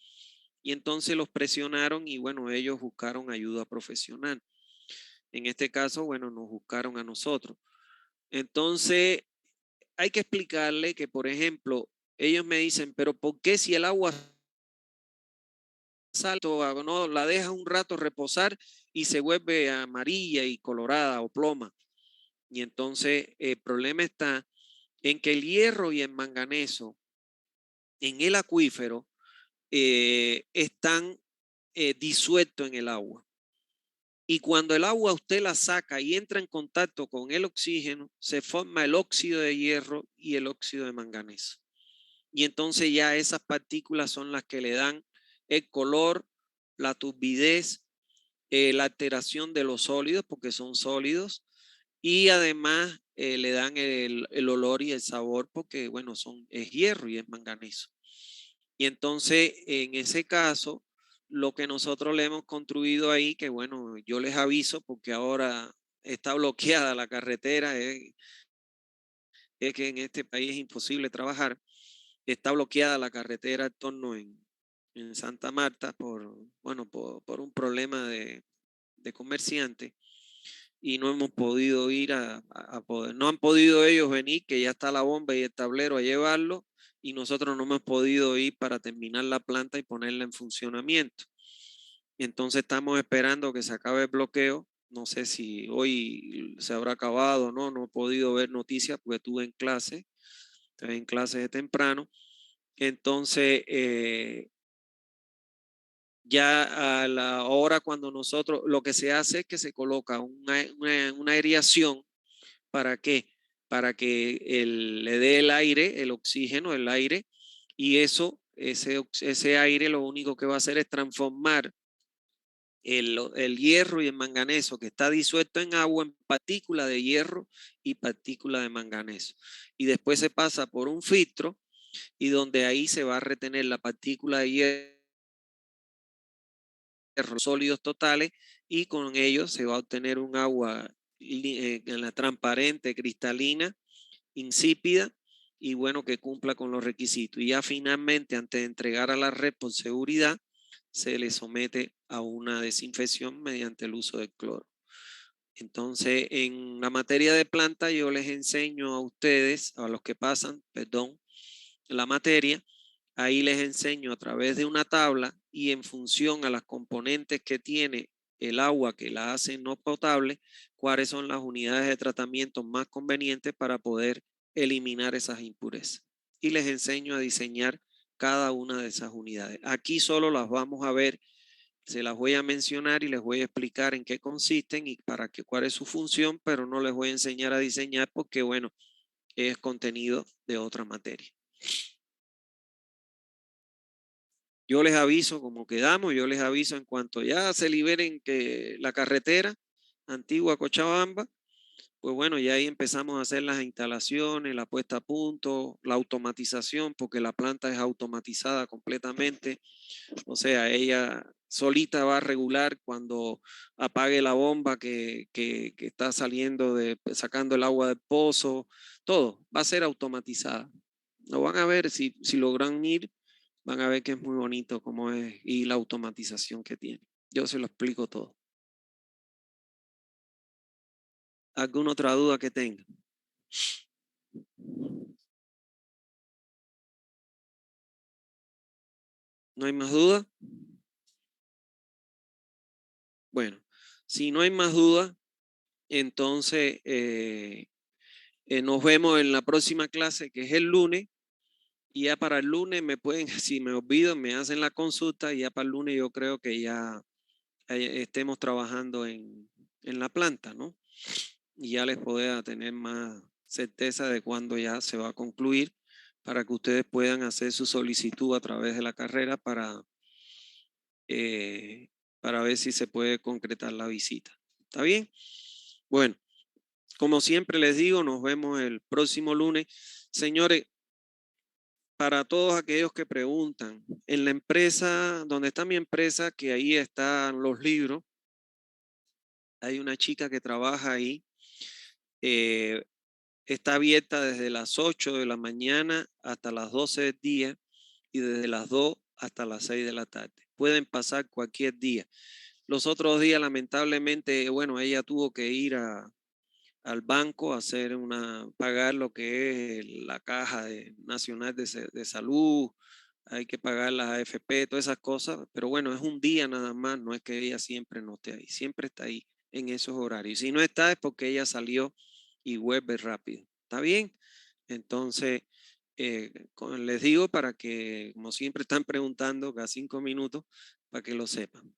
y entonces los presionaron y bueno, ellos buscaron ayuda profesional. En este caso, bueno, nos buscaron a nosotros. Entonces, hay que explicarle que, por ejemplo, ellos me dicen, pero ¿por qué si el agua salto, no, la deja un rato reposar y se vuelve amarilla y colorada o ploma? Y entonces el problema está en que el hierro y el manganeso en el acuífero están disueltos en el agua. Y cuando el agua usted la saca y entra en contacto con el oxígeno, se forma el óxido de hierro y el óxido de manganeso. Y entonces ya esas partículas son las que le dan el color, la turbidez, la alteración de los sólidos, porque son sólidos, y además le dan el olor y el sabor, porque bueno, es hierro y es manganeso. Y entonces, en ese caso, lo que nosotros le hemos construido ahí, que bueno, yo les aviso porque ahora está bloqueada la carretera, es que en este país es imposible trabajar, está bloqueada la carretera en torno en Santa Marta bueno, por un problema de comerciante y no hemos podido ir a poder, no han podido ellos venir, que ya está la bomba y el tablero a llevarlo, y nosotros no hemos podido ir para terminar la planta y ponerla en funcionamiento. Entonces estamos esperando que se acabe el bloqueo. No sé si hoy se habrá acabado o no, no he podido ver noticias porque estuve en clase de temprano. Entonces, ya a la hora cuando nosotros, lo que se hace es que se coloca una aireación. ¿Para qué? Para que le dé el aire, el oxígeno, el aire, y ese aire lo único que va a hacer es transformar el hierro y el manganeso que está disuelto en agua en partícula de hierro y partícula de manganeso. Y después se pasa por un filtro y donde ahí se va a retener la partícula de hierro sólidos totales y con ellos se va a obtener un agua transparente, cristalina, insípida y bueno, que cumpla con los requisitos. Y ya finalmente, antes de entregar a la red por seguridad, se le somete a una desinfección mediante el uso de cloro. Entonces, en la materia de planta, yo les enseño a ustedes, a los que pasan, perdón, la materia, ahí les enseño a través de una tabla y en función a las componentes que tiene el agua que la hace no potable, cuáles son las unidades de tratamiento más convenientes para poder eliminar esas impurezas. Y les enseño a diseñar cada una de esas unidades. Aquí solo las vamos a ver, se las voy a mencionar y les voy a explicar en qué consisten y cuál es su función, pero no les voy a enseñar a diseñar porque, bueno, es contenido de otra materia. Yo les aviso como quedamos, yo les aviso en cuanto ya se liberen que la carretera antigua Cochabamba, pues bueno, ya ahí empezamos a hacer las instalaciones, la puesta a punto, la automatización, porque la planta es automatizada completamente. O sea, ella solita va a regular cuando apague la bomba que está sacando el agua del pozo, todo va a ser automatizada. Lo van a ver, si logran ir, van a ver que es muy bonito cómo es y la automatización que tiene. Yo se lo explico todo. ¿Alguna otra duda que tenga? ¿No hay más duda? Bueno, si no hay más duda, entonces nos vemos en la próxima clase, que es el lunes. Y ya para el lunes me pueden, si me olvido, me hacen la consulta y ya para el lunes yo creo que ya estemos trabajando en la planta, ¿no? Y ya les pueda tener más certeza de cuándo ya se va a concluir para que ustedes puedan hacer su solicitud a través de la carrera para ver si se puede concretar la visita. ¿Está bien? Bueno, como siempre les digo, nos vemos el próximo lunes. Señores, para todos aquellos que preguntan, en la empresa, donde está mi empresa, que ahí están los libros, hay una chica que trabaja ahí. Está abierta desde las 8 de la mañana hasta las 12 del día y desde las 2 hasta las 6 de la tarde. Pueden pasar cualquier día. Los otros días, lamentablemente, bueno, ella tuvo que ir al banco a pagar lo que es la caja nacional de salud, hay que pagar las AFP, todas esas cosas, pero bueno, es un día nada más, no es que ella siempre no esté ahí, siempre está ahí en esos horarios. Si no está es porque ella salió y vuelve rápido. ¿Está bien? Entonces, les digo para que, como siempre están preguntando, cada 5 minutos, para que lo sepan.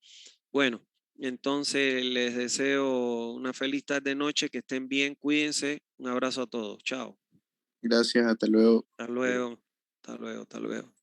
Bueno, entonces les deseo una feliz tarde noche, que estén bien, cuídense. Un abrazo a todos. Chao. Gracias, hasta luego. Hasta luego. Hasta luego. Hasta luego.